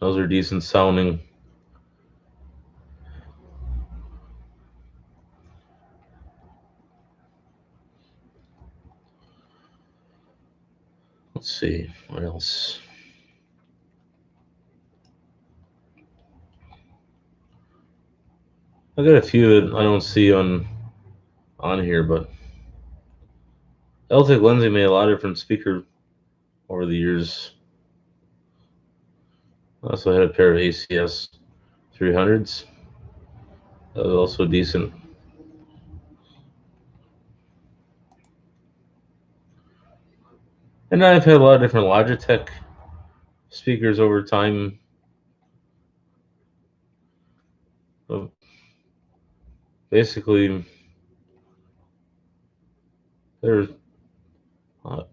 Those are decent sounding. Let's see what else. I got a few that I don't see on here, but Eltec Lensing made a lot of different speakers over the years. I also had a pair of ACS 300s. That was also decent. And I've had a lot of different Logitech speakers over time. But basically, there's and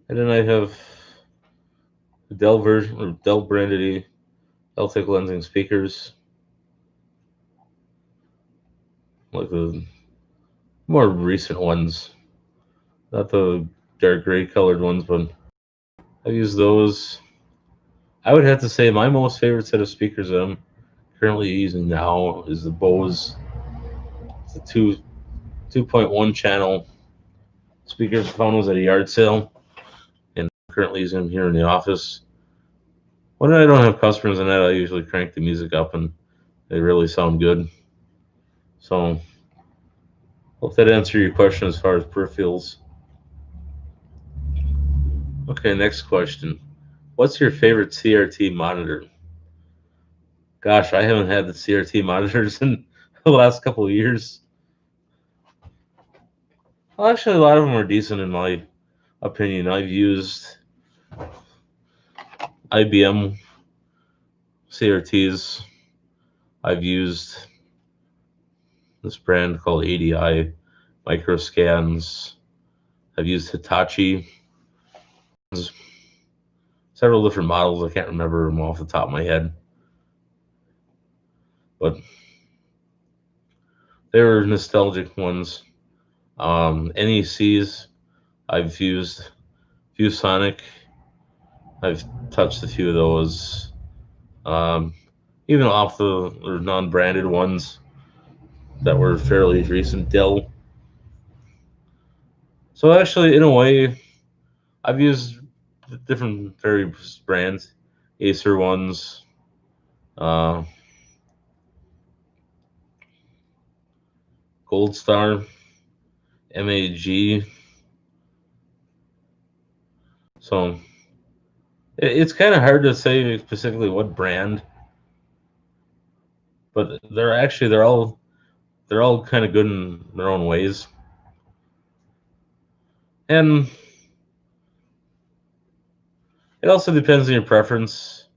then I have the Dell version or Dell branded Eltec Lensing speakers, like the more recent ones, not the dark gray colored ones, but I've used those. I would have to say my most favorite set of speakers that I'm currently using now is the Bose, the 2.1 channel speakers. I found those at a yard sale, and I'm currently using them here in the office. When I don't have customers in that, I usually crank the music up, and they really sound good. So, hope that answered your question as far as peripherals. Okay, next question. What's your favorite CRT monitor? Gosh, I haven't had the CRT monitors in the last couple of years. Well, actually, a lot of them are decent in my opinion. I've used IBM CRTs. I've used this brand called ADI Microscans. I've used Hitachi. There's several different models. I can't remember them off the top of my head, but they were nostalgic ones. NECs, I've used ViewSonic. I've touched a few of those. Um, Even off the or non-branded ones that were fairly recent, Dell. So actually, in a way, I've used different various brands, Acer ones, uh, Gold Star, MAG. So it's kind of hard to say specifically what brand, but they're all kind of good in their own ways. And it also depends on your preference.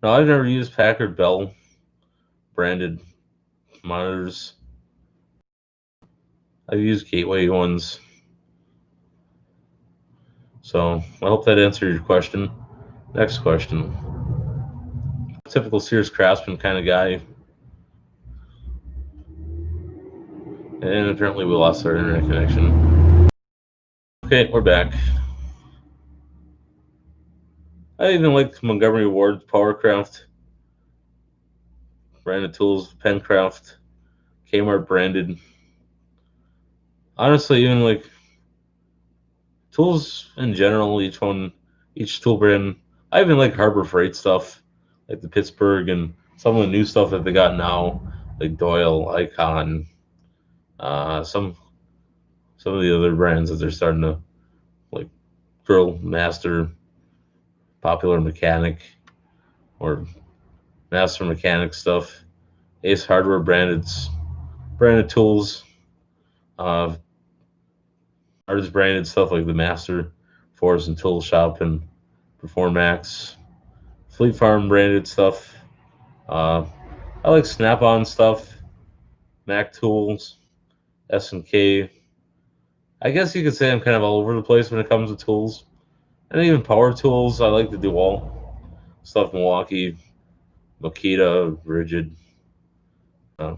No, I've never used Packard Bell branded monitors. I've used Gateway ones. So I hope that answered your question. Next question. Typical Sears Craftsman kind of guy. And apparently we lost our internet connection. Okay, we're back. I even like Montgomery Ward's Powercraft branded tools, Pencraft, Kmart branded. Honestly, even like tools in general, each tool brand. I even like Harbor Freight stuff, like the Pittsburgh and some of the new stuff that they got now, like Doyle, Icon, some of the other brands that they're starting to like Drill Master, Popular Mechanic, or Master Mechanic stuff. Ace Hardware branded tools. Uh, Artist branded stuff like the Master, Force and Tool Shop and Performax. Fleet Farm branded stuff. Uh, I like Snap-on stuff, Mac Tools, S&K. I guess you could say I'm kind of all over the place when it comes to tools. And even power tools, I like the DeWalt stuff, Milwaukee, Makita, Rigid. Uh,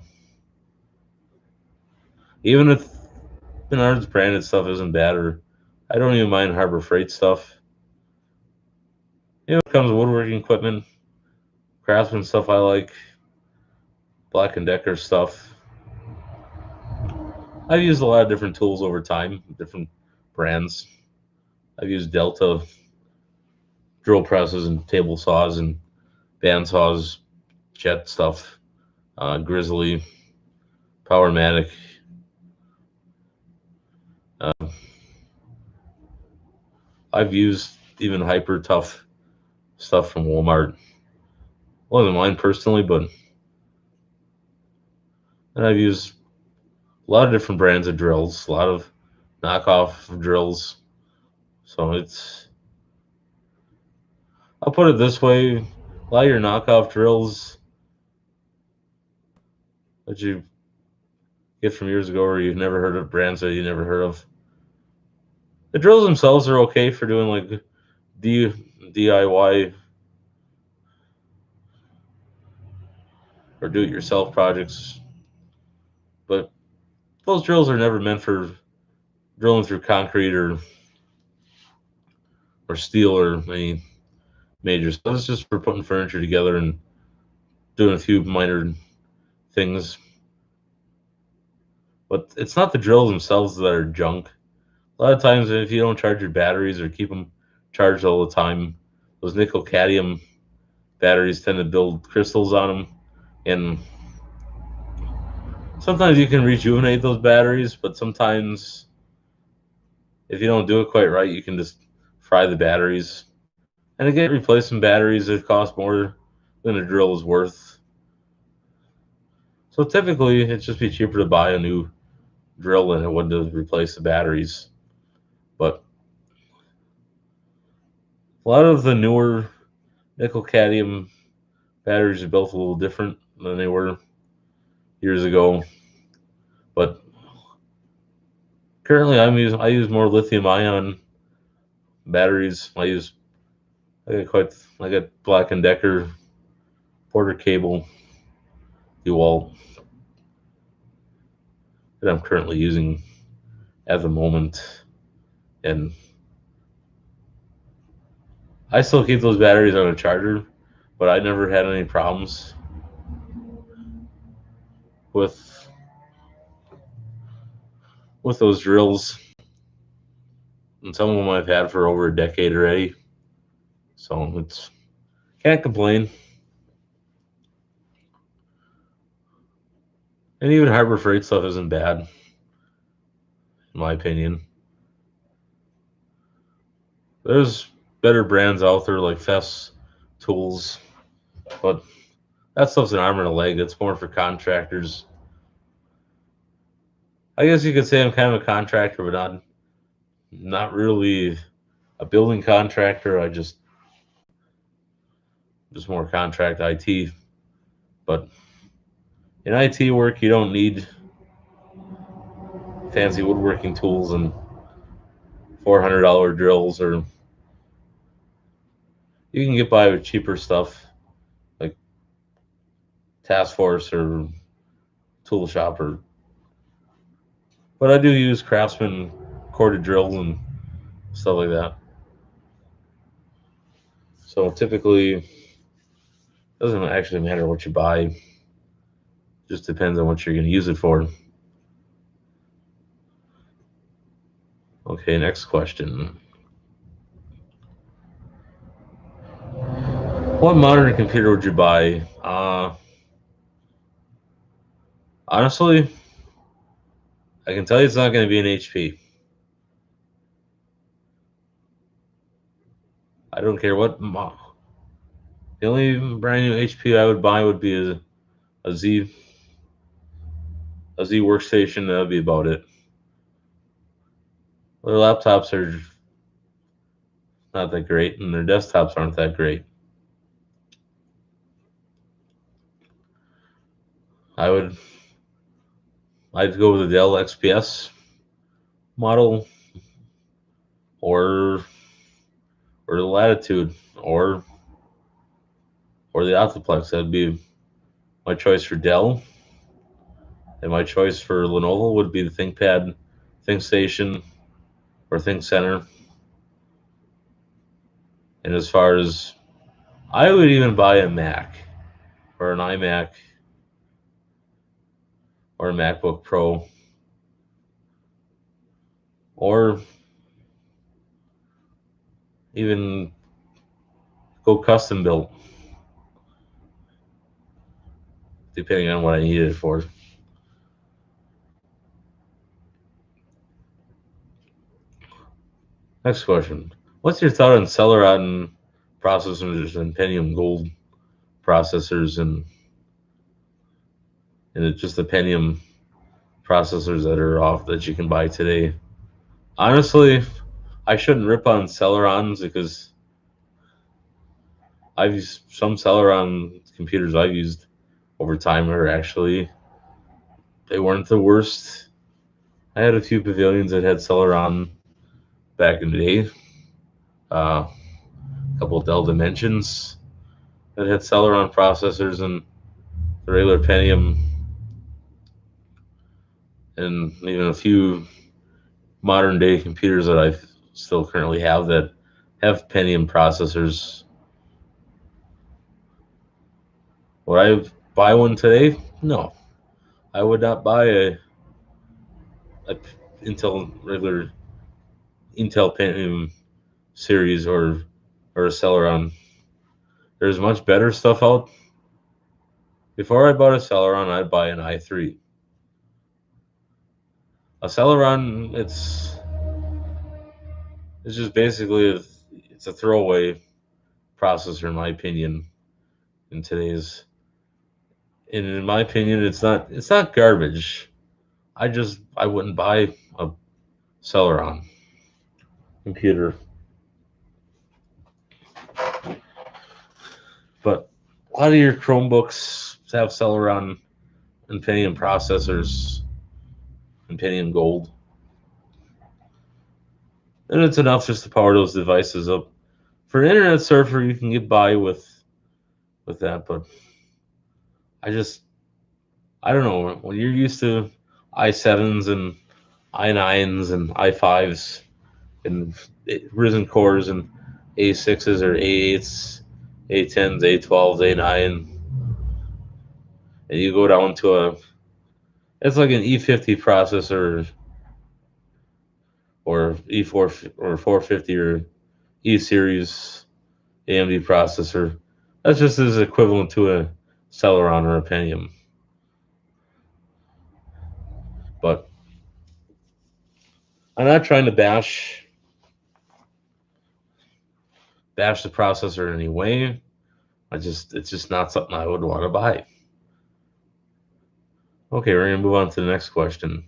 Even if Menards branded stuff isn't bad, or I don't even mind Harbor Freight stuff. It comes with woodworking equipment, Craftsman stuff I like, Black and Decker stuff. I've used a lot of different tools over time, different brands. I've used Delta drill presses and table saws and band saws, jet stuff, Grizzly, Powermatic. Uh, I've used even hyper tough stuff from Walmart. Wasn't mine personally, but and I've used a lot of different brands of drills, a lot of knockoff drills. So I'll put it this way: a lot of your knockoff drills that you get from years ago, or you've never heard of brands that you never heard of. The drills themselves are okay for doing like DIY or do-it-yourself projects, but those drills are never meant for drilling through concrete or steel or any major. So it's just for putting furniture together and doing a few minor things. But it's not the drills themselves that are junk. A lot of times, if you don't charge your batteries or keep them charged all the time, those nickel cadmium batteries tend to build crystals on them, and sometimes you can rejuvenate those batteries, but sometimes if you don't do it quite right, you can just fry the batteries. And to get replacement batteries, it costs more than a drill is worth. So typically, it'd just be cheaper to buy a new drill than it would to replace the batteries. But a lot of the newer nickel cadmium batteries are built a little different than they were years ago. But currently, I use more lithium ion batteries. I got Black and Decker, Porter Cable, DeWalt. that I'm currently using at the moment. And I still keep those batteries on a charger, but I never had any problems with those drills. And some of them I've had for over a decade already. So it's can't complain. And even Harbor Freight stuff isn't bad, in my opinion. There's better brands out there like Fess Tools, but that stuff's an arm and a leg. It's more for contractors. I guess you could say I'm kind of a contractor, but not really a building contractor. I just more contract IT. But in IT work, you don't need fancy woodworking tools and $400 drills, or you can get by with cheaper stuff like Task Force or Tool Shop. But I do use Craftsman corded drills and stuff like that. So typically, it doesn't actually matter what you buy. It just depends on what you're going to use it for. Okay, next question. What modern computer would you buy? Honestly, I can tell you it's not going to be an HP. I don't care what. The only brand new HP I would buy would be a Z workstation. That would be about it. Their laptops are not that great, and their desktops aren't that great. I'd go with the Dell XPS model, or the Latitude, or the Optiplex. That'd be my choice for Dell. And my choice for Lenovo would be the ThinkPad, ThinkStation, or ThinkCenter. And as far as, I would even buy a Mac, or an iMac, or a MacBook Pro, or even go custom built, depending on what I need it for. Next question. What's your thought on Celeron processors and Pentium Gold processors, and it's just the Pentium processors that are off that you can buy today? Honestly, I shouldn't rip on Celerons because I've used some Celeron computers I've used over time are actually, they weren't the worst. I had a few Pavilions that had Celeron back in the day. A couple of Dell Dimensions that had Celeron processors, and the regular Pentium, and even a few modern day computers that I still currently have that have Pentium processors. Would I buy one today? No. I would not buy a regular Intel Pentium series or a Celeron. There's much better stuff out. Before I bought a Celeron, I'd buy an i3. A Celeron, it's just basically it's a throwaway processor, in my opinion. In my opinion, it's not garbage. I wouldn't buy a Celeron computer. But a lot of your Chromebooks have Celeron and Pentium processors and Pentium Gold. And it's enough just to power those devices up. For an internet surfer, you can get by with that, but I don't know. When you're used to, i7s and i9s and i5s and Ryzen cores and a6s or a8s, a10s, a12s, a9, and you go down to it's like an E50 processor or E4 or 450 or E series AMD processor. That's just as equivalent to a Celeron or a Pentium. But I'm not trying to bash the processor in any way. It's just not something I would want to buy. Okay, we're gonna move on to the next question.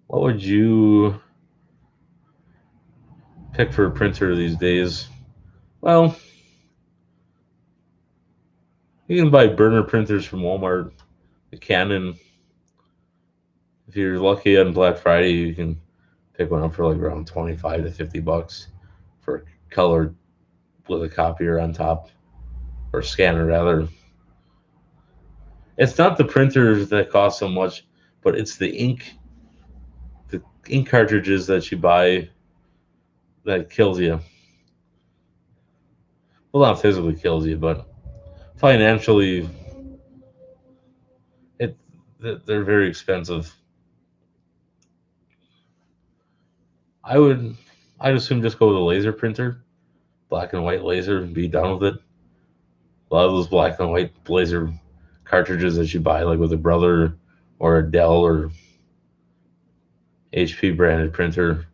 What would you pick for a printer these days? Well, you can buy burner printers from Walmart, the Canon. If you're lucky on Black Friday, you can pick one up for like around 25 to 50 bucks for color with a copier on top or scanner rather. It's not the printers that cost so much, but it's the ink cartridges that you buy that kills you. Well, not physically kills you, but financially, it they're very expensive. I would I'd assume just go with a laser printer, black and white laser, and be done with it. A lot of those black and white laser cartridges that you buy, like with a Brother or a Dell or HP branded printer,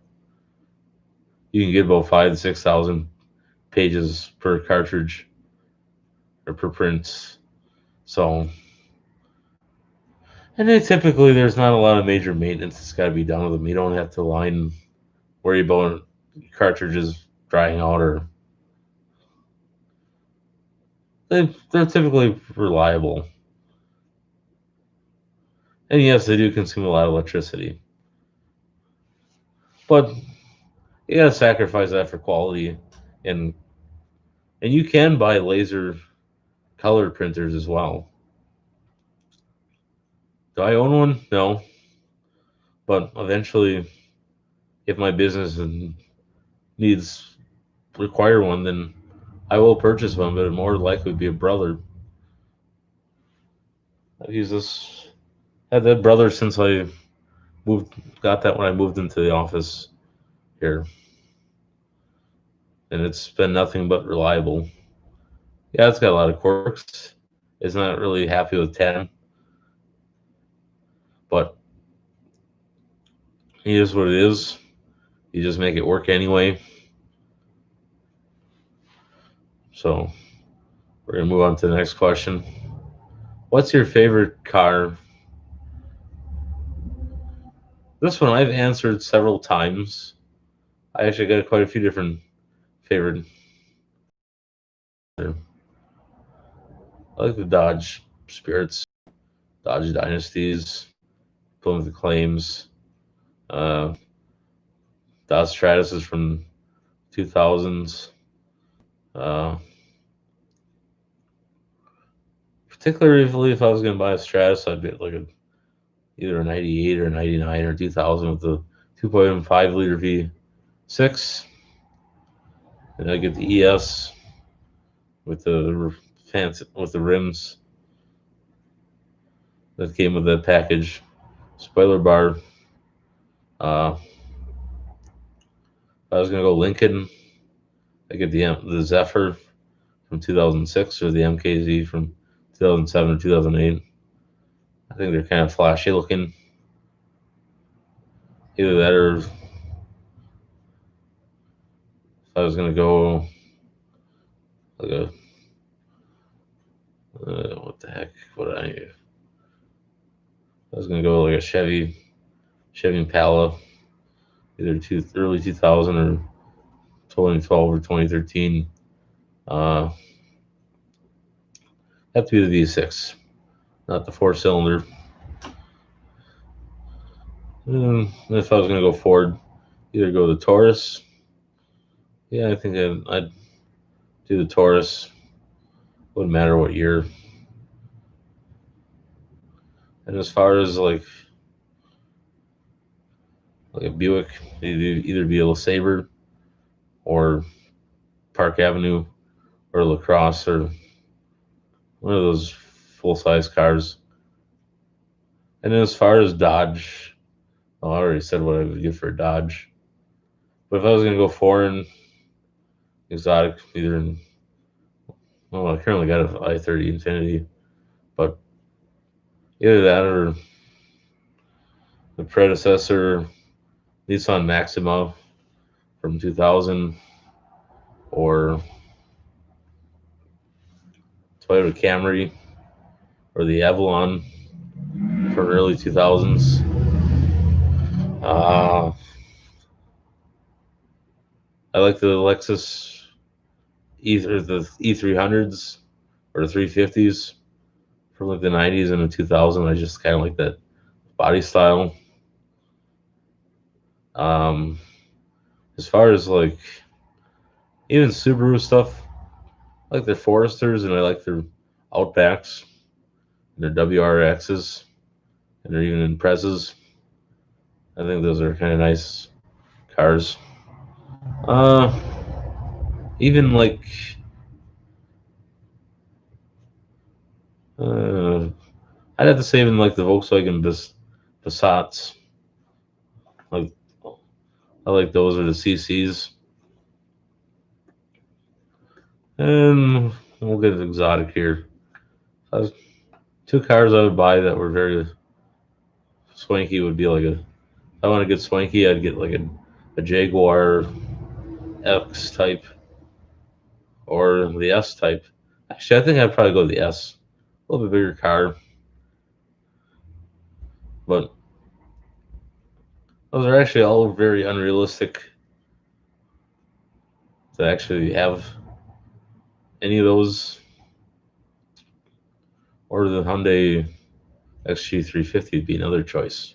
you can get about 5 to 6,000 pages per cartridge or per print. So, and then typically there's not a lot of major maintenance that's got to be done with them. You don't have to worry about cartridges drying out or they're typically reliable. And yes, they do consume a lot of electricity, but you gotta sacrifice that for quality, and you can buy laser color printers as well. Do I own one? No, but eventually, if my business needs require one, then I will purchase one. But it more likely would be a Brother. I've used this had that Brother since I got that when I moved into the office here, and it's been nothing but reliable. Yeah, it's got a lot of quirks. It's not really happy with 10, but it is what it is. You just make it work anyway. So we're gonna move on to the next question. What's your favorite car? This one I've answered several times. I actually got quite a few different favorite. I like the Dodge Spirits, Dodge Dynasties, Plymouth Claims, uh, Dodge Stratus is from 2000s. Uh, Particularly if I was going to buy a Stratus, I'd get like either a 98 or 99 or 2000 with the 2.5 liter V6. And I get the ES with the fancy with the rims that came with that package, spoiler bar. If I was gonna go Lincoln, I get the Zephyr from 2006 or the MKZ from 2007 or 2008. I think they're kind of flashy looking. Either that or if I was gonna go like a what the heck? I was gonna go like a Chevy Impala, either early 2000 or 2012 or 2013. Uh, have to be the V6, not the four cylinder. If I was gonna go Ford, either go the Taurus. Yeah, I think I'd do the Taurus. Wouldn't matter what year. And as far as like like a Buick, either be a LeSabre or Park Avenue or LaCrosse or one of those full size cars. And then as far as Dodge, well, I already said what I would get for a Dodge. But if I was gonna go foreign, exotic, either in, well, I currently got a i30 Infiniti, but either that or the predecessor Nissan Maxima from 2000 or Toyota Camry or the Avalon from early 2000s. I like the Lexus either the E300s or the 350s from like the 90s and the 2000s. I just kind of like that body style. Um, as far as like even Subaru stuff, I like their Foresters and I like their Outbacks and their WRXs and their even Imprezas. I think those are kind of nice cars. Uh, even like uh, I'd have to say even like the Volkswagen Passats. Like I like those or the CCs. And we'll get exotic here. Two cars I would buy that were very swanky would be like a. If I want to get swanky, I'd get like a Jaguar X type or the S type. Actually, I think I'd probably go the S. A little bit bigger car, but those are actually all very unrealistic to actually have any of those. Or the Hyundai XG350 would be another choice.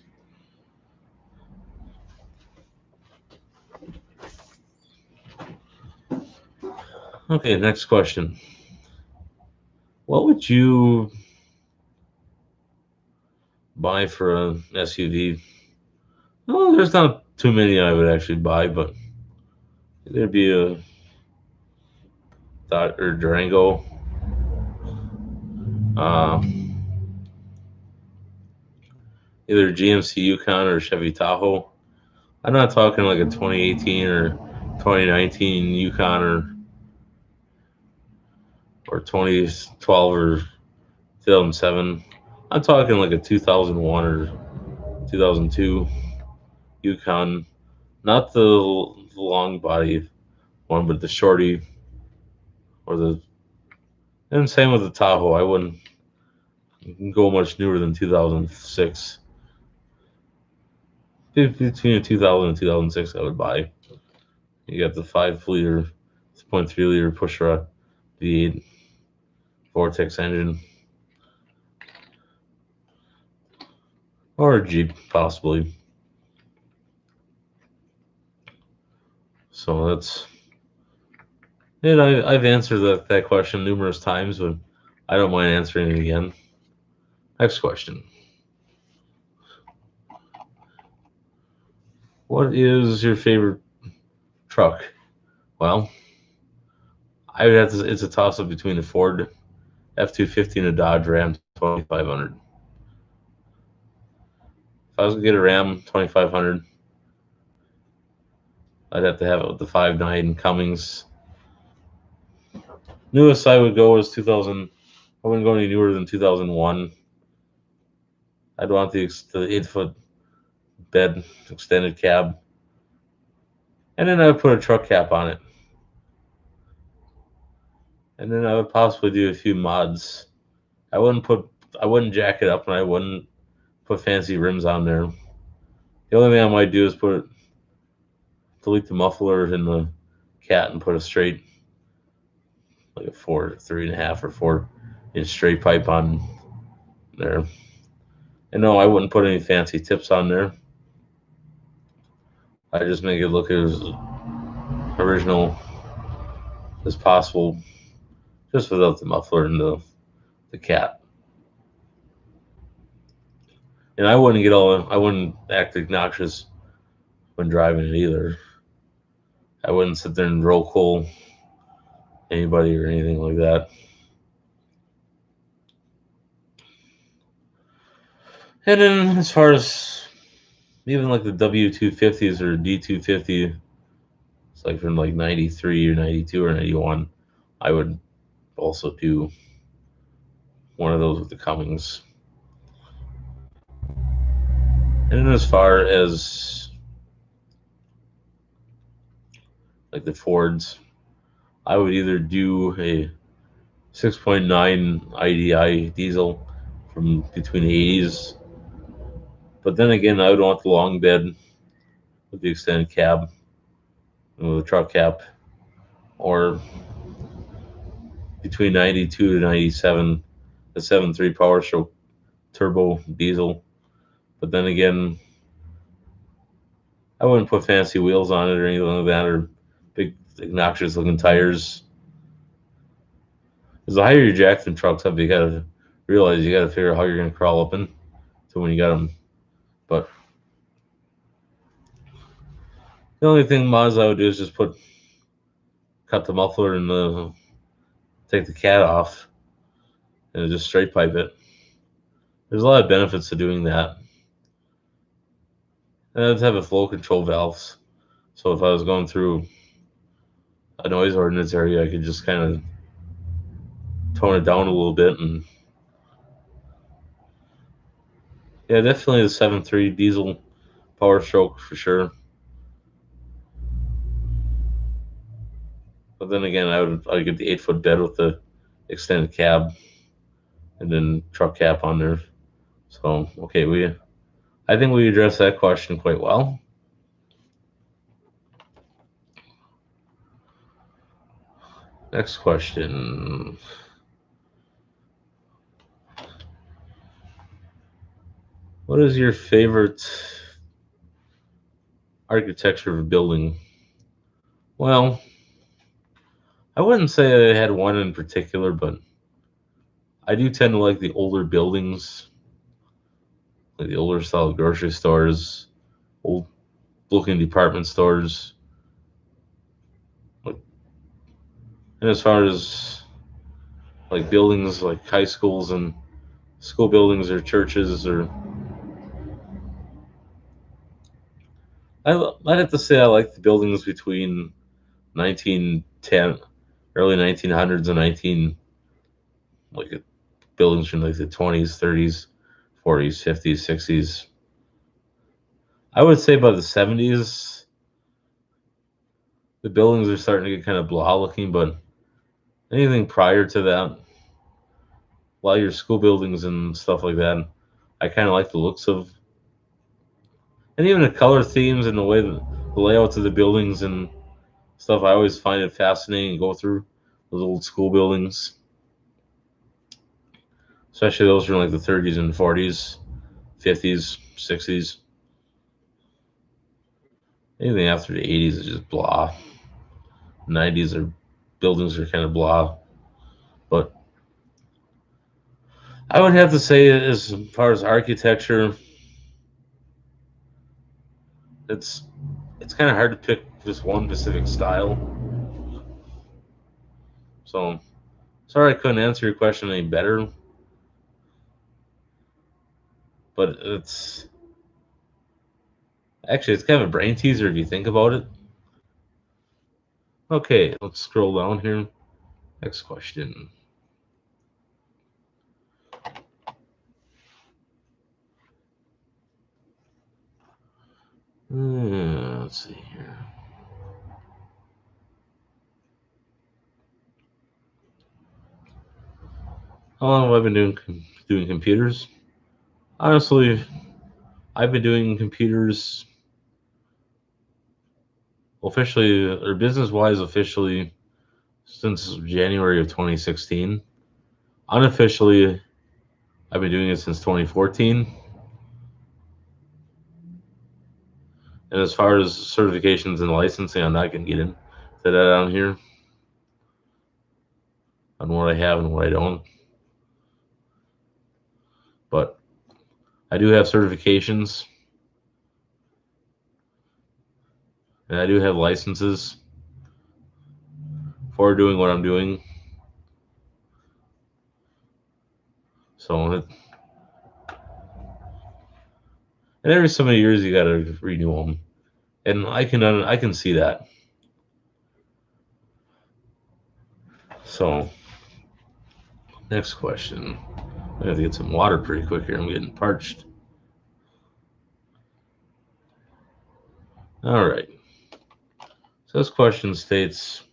Okay, next question. What would you buy for an SUV? Well, there's not too many I would actually buy, but there'd be a Dodge or Durango, uh, either GMC Yukon or Chevy Tahoe. I'm not talking like a 2018 or 2019 Yukon or 2012 or 2007. I'm talking like a 2001 or 2002 Yukon, not the long body one, but the shorty or the. And same with the Tahoe. I wouldn't go much newer than 2006. Between 2000 and 2006, I would buy. You got the 5 liter, 6.3 liter pushrod V8 Vortex engine, or a Jeep possibly. So that's it. I've answered that question numerous times, but I don't mind answering it again. Next question. What is your favorite truck? Well, I would have to. It's a toss up between a Ford F-250 and a Dodge Ram 2500. If I was gonna get a Ram 2500, I'd have to have it with the 5.9 Cummins. Newest I would go is 2000. I wouldn't go any newer than 2001. I'd want the 8-foot bed extended cab, and then I would put a truck cap on it, and then I would possibly do a few mods. I wouldn't jack it up, and I wouldn't put fancy rims on there. The only thing I might do is delete the muffler in the cat and put a straight, like a 3.5 or 4 inch straight pipe on there. And no, I wouldn't put any fancy tips on there. I just make it look as original as possible, just without the muffler and the cat. And I wouldn't act obnoxious when driving it either. I wouldn't sit there and roll call anybody or anything like that. And then as far as even like the W250s or D250, it's like from like 93 or 92 or 91, I would also do one of those with the Cummins. And then as far as like the Fords, I would either do a 6.9 IDI diesel from between the 80s, but then again, I would want the long bed with the extended cab and with a truck cap, or between 92 to 97, the 7.3 Power Stroke turbo diesel. But then again, I wouldn't put fancy wheels on it or anything like that, or big obnoxious looking tires. Because the higher you jack them trucks up, you gotta realize you gotta figure out how you're gonna crawl up in to when you got them. But the only thing mods I would do is just cut the muffler and take the cat off and just straight pipe it. There's a lot of benefits to doing that. And I'd have a flow control valves. So if I was going through a noise ordinance area, I could just kind of tone it down a little bit. And yeah, definitely the 7.3 diesel Power Stroke for sure. But then again, I'd get the 8-foot bed with the extended cab and then truck cap on there. So okay, I think we addressed that question quite well. Next question. What is your favorite architecture of a building? Well, I wouldn't say I had one in particular, but I do tend to like the older buildings, like the older style grocery stores, old looking department stores. And as far as like buildings like high schools and school buildings or churches, or I'd have to say I like the buildings between 1910, early 1900s and 19, like buildings from like the 20s, 30s, 40s, 50s, 60s. I would say by the 70s, the buildings are starting to get kind of blah looking, but anything prior to that, a lot of your school buildings and stuff like that, I kind of like the looks of, and even the color themes and the way the layouts of the buildings and stuff. I always find it fascinating to go through those old school buildings, especially those from like the 30s and 40s, 50s, 60s. Anything after the 80s is just blah. 90s are buildings are kind of blah. But I would have to say, as far as architecture, it's it's kind of hard to pick just one specific style. So sorry I couldn't answer your question any better, but it's kind of a brain teaser if you think about it. Okay, let's scroll down here. Next question. Let's see here. How long have I been doing computers? Honestly, I've been doing computers officially or business wise officially since January of 2016. Unofficially, I've been doing it since 2014. And as far as certifications and licensing, I'm not going to get into that on here on what I have and what I don't. But I do have certifications. and I do have licenses for doing what I'm doing. So, and every so many years you got to renew them, and I can see that. So, next question. I have to get some water pretty quick here. I'm getting parched. All right. So this question states,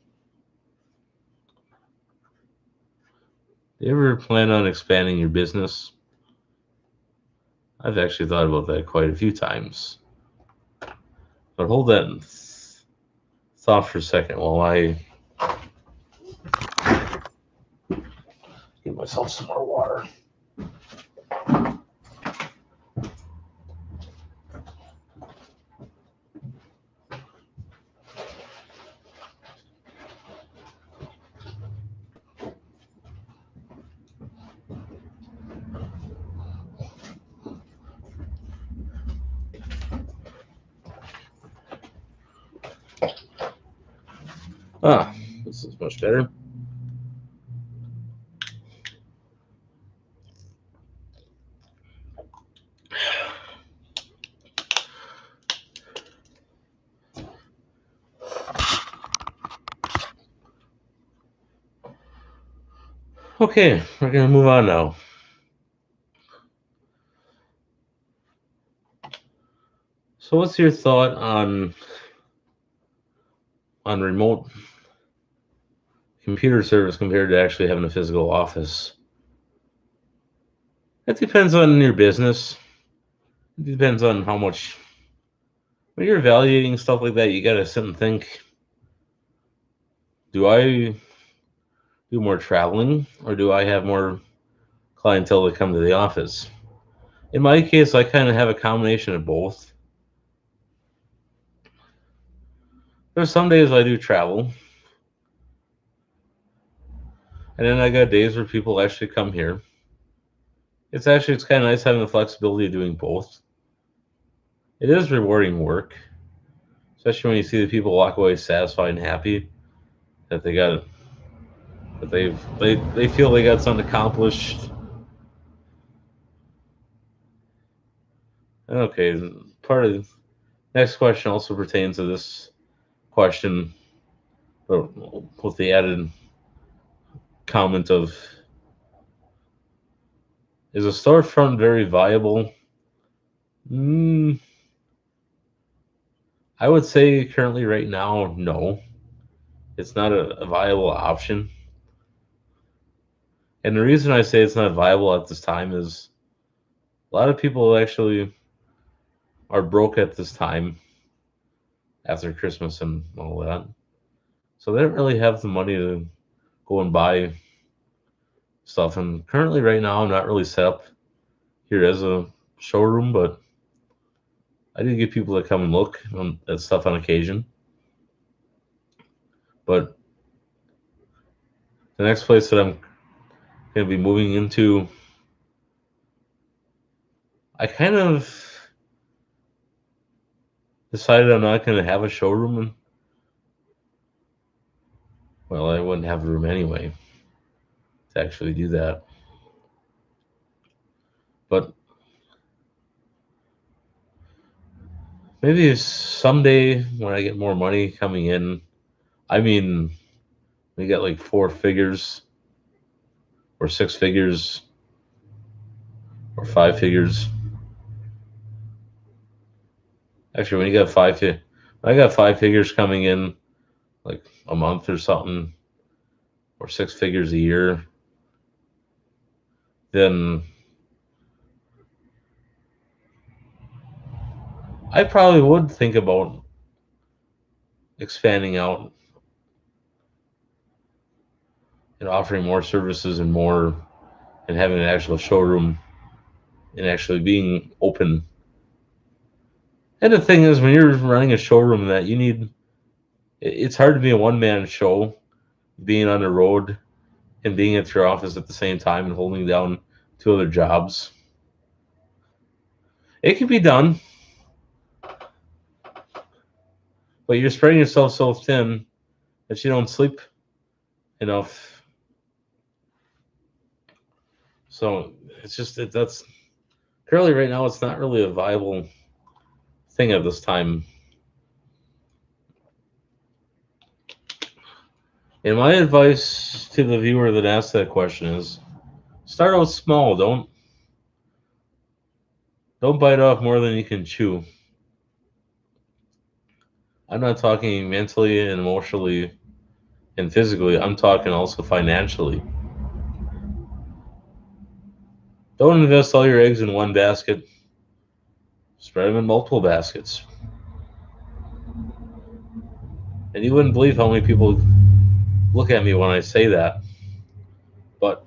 do you ever plan on expanding your business? I've actually thought about that quite a few times. But hold that thought for a second while I get myself some more water. This is much better. Okay, we're going to move on now. So what's your thought on remote computer service compared to actually having a physical office? It depends on your business. It depends on how much. When you're evaluating stuff like that, you got to sit and think, do I do more traveling or do I have more clientele to come to the office? In my case, I kind of have a combination of both. There's some days I do travel, and then I got days where people actually come here. It's kind of nice having the flexibility of doing both. It is rewarding work, especially when you see the people walk away satisfied and happy that they feel they got something accomplished. Okay, part of the next question also pertains to this question, but with the added comment of, is a storefront very viable? I would say currently right now, no. It's not a viable option. And the reason I say it's not viable at this time is a lot of people actually are broke at this time after Christmas and all that. So they don't really have the money to go and buy stuff. And currently, right now, I'm not really set up here as a showroom, but I do get people that come and look at stuff on occasion. But the next place that I'm going to be moving into, I kind of decided I'm not going to have a showroom. Well, I wouldn't have room anyway to actually do that. But maybe someday when I get more money coming in, I mean, we get like 4 figures or 6 figures or 5 figures. Actually, when I got 5 figures coming in like a month or something, or 6 figures a year, then I probably would think about expanding out and offering more services and having an actual showroom and actually being open. And the thing is, when you're running a showroom, that it's hard to be a one-man show, being on the road and being at your office at the same time and holding down 2 other jobs. It can be done. but you're spreading yourself so thin that you don't sleep enough. So that's currently right now it's not really a viable thing at this time. And my advice to the viewer that asked that question is start out small. Don't bite off more than you can chew. I'm not talking mentally and emotionally and physically. I'm talking also financially. Don't invest all your eggs in one basket. Spread them in multiple baskets. And you wouldn't believe how many people look at me when I say that. But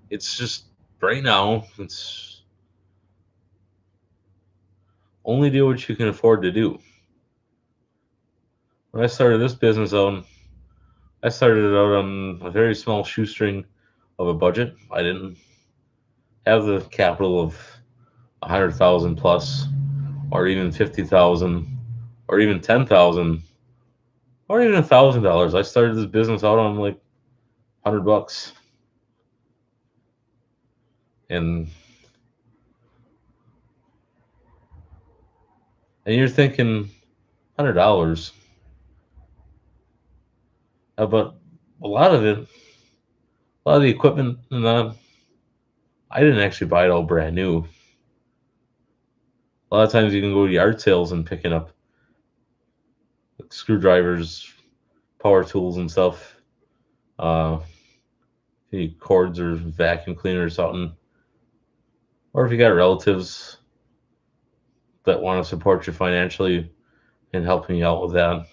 it's just right now, it's only do what you can afford to do. When I started this business out, I started it out on a very small shoestring of a budget. I didn't have the capital of 100,000 plus, or even 50,000, or even 10,000, or even $1,000. I started this business out on like $100, and you're thinking $100, but a lot of it, a lot of the equipment, and I didn't actually buy it all brand new. A lot of times you can go to yard sales and picking up like screwdrivers, power tools, and stuff. Uh, Any cords or vacuum cleaner or something, or if you got relatives that want to support you financially and helping you out with that.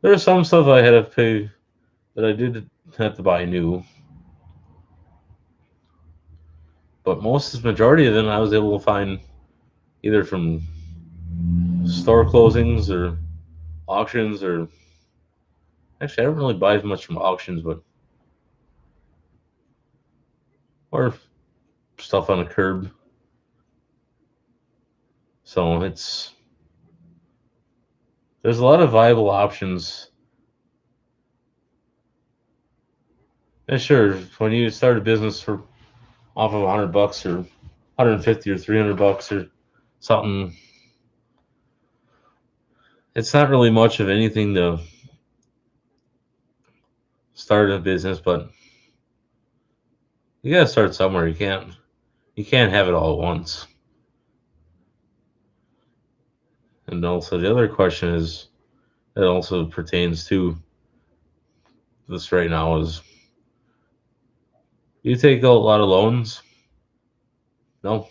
There's some stuff I had to pay that I did have to buy new, but most majority of them I was able to find either from store closings or auctions, or actually I don't really buy as much from auctions, but or stuff on the curb. So there's a lot of viable options. And sure, when you start a business for off of $100 or 150 or $300 or something, it's not really much of anything to start a business, but you gotta start somewhere. You can't have it all at once. And also the other question is that also pertains to this right now is you take out a lot of loans? No,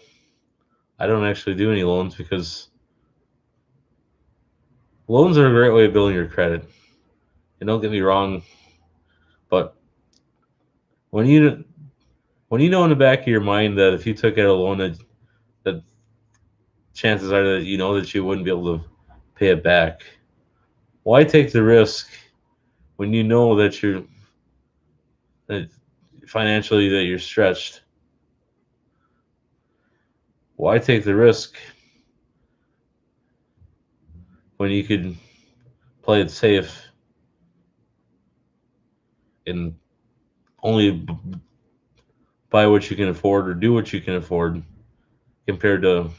I don't actually do any loans because loans are a great way of building your credit. And don't get me wrong, but when you know in the back of your mind that if you took out a loan that chances are that you know that you wouldn't be able to pay it back, why take the risk when you know that financially that you're stretched? Why take the risk when you could play it safe and only buy what you can afford or do what you can afford compared to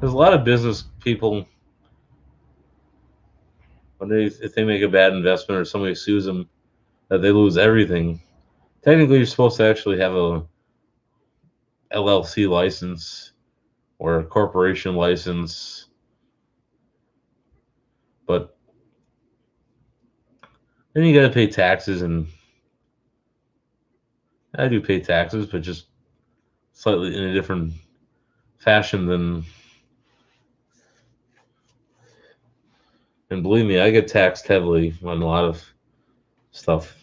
there's a lot of business people when if they make a bad investment or somebody sues them that they lose everything. Technically, you're supposed to actually have a LLC license or a corporation license, but then you got to pay taxes, and I do pay taxes, but just slightly in a different fashion than. And believe me, I get taxed heavily on a lot of stuff.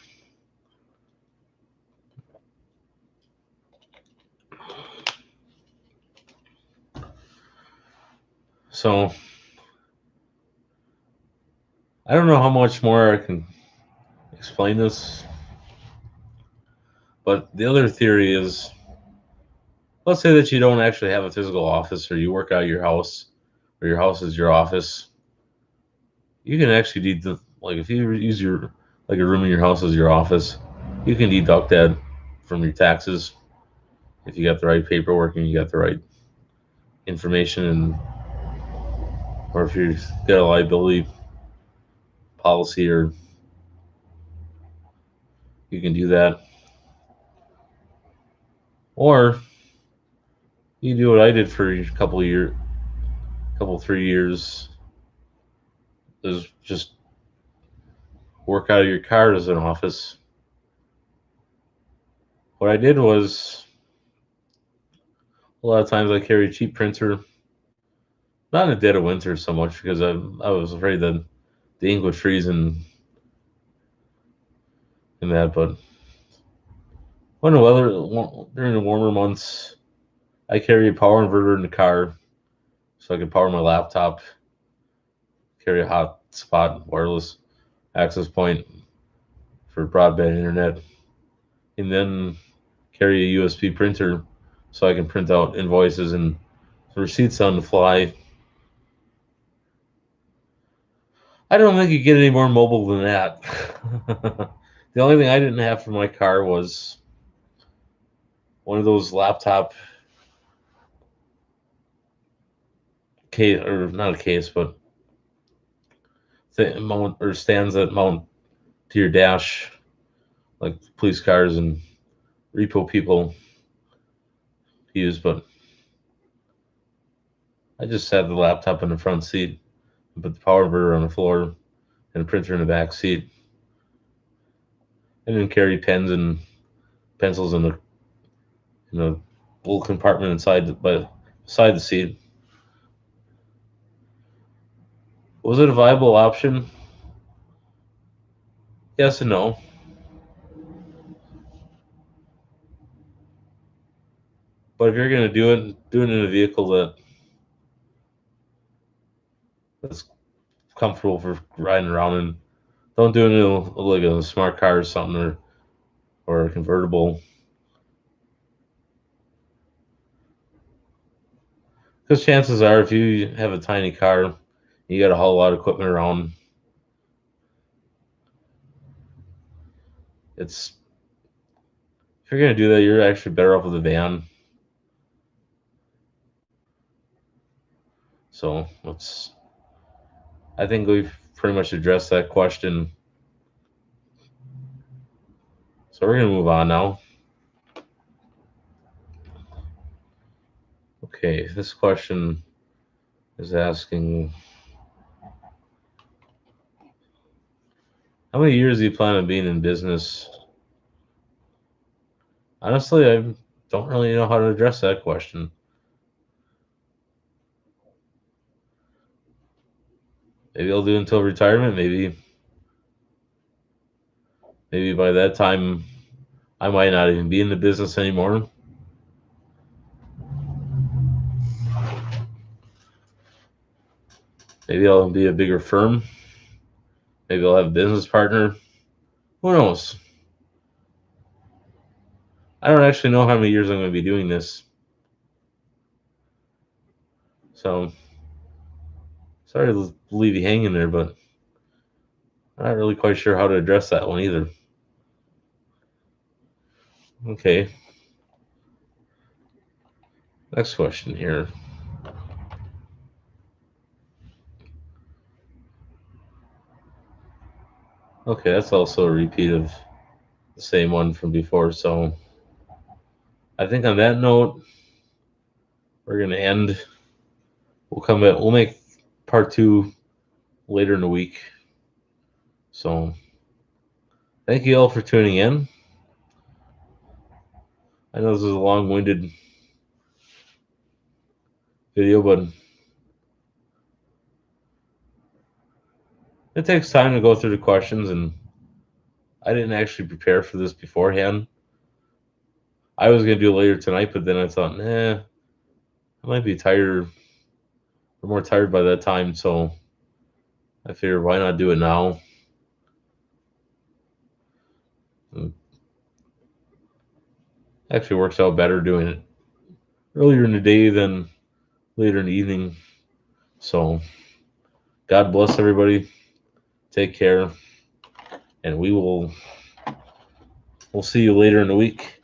So I don't know how much more I can explain this, But the other theory is, let's say that you don't actually have a physical office, or you work out of your house, or your house is your office. You can actually like if you use your like a room in your house as your office, you can deduct that from your taxes if you got the right paperwork and you got the right information, and or if you got a liability policy, or you can do that. Or you do what I did for a couple 3 years, is just work out of your car as an office. What I did was, a lot of times I carry a cheap printer, not in the dead of winter so much because I was afraid that the ink would freeze and that. But when the weather during the warmer months, I carry a power inverter in the car so I can power my laptop, carry a hotspot wireless access point for broadband internet, and then carry a USB printer so I can print out invoices and receipts on the fly. I don't think you get any more mobile than that. The only thing I didn't have for my car was one of those laptop case, or not a case, but mount or stands that mount to your dash, like police cars and repo people use. But I just had the laptop in the front seat, and put the power inverter on the floor, and a printer in the back seat, and then carry pens and pencils in a little compartment beside the seat. Was it a viable option? Yes and no. But if you're going to do it in a vehicle that's comfortable for riding around in. Don't do it in like a smart car or something, or a convertible. Because chances are, if you have a tiny car, you got a whole lot of equipment around. It's If you're gonna do that, you're actually better off with a van. So I think we've pretty much addressed that question. So we're gonna move on now. Okay, this question is asking, how many years do you plan on being in business? Honestly, I don't really know how to address that question. Maybe I'll do until retirement. Maybe by that time I might not even be in the business anymore. Maybe I'll be a bigger firm. Maybe I'll have a business partner. Who knows? I don't actually know how many years I'm going to be doing this. So sorry to leave you hanging there, but I'm not really quite sure how to address that one either. Okay. Next question here. Okay, that's also a repeat of the same one from before. So I think on that note, we're going to end. We'll make part 2 later in the week. So thank you all for tuning in. I know this is a long-winded video, but it takes time to go through the questions, and I didn't actually prepare for this beforehand. I was going to do it later tonight, but then I thought, I might be tired or more tired by that time, so I figured, why not do it now? Actually works out better doing it earlier in the day than later in the evening. So God bless everybody. Take care, and we'll see you later in the week.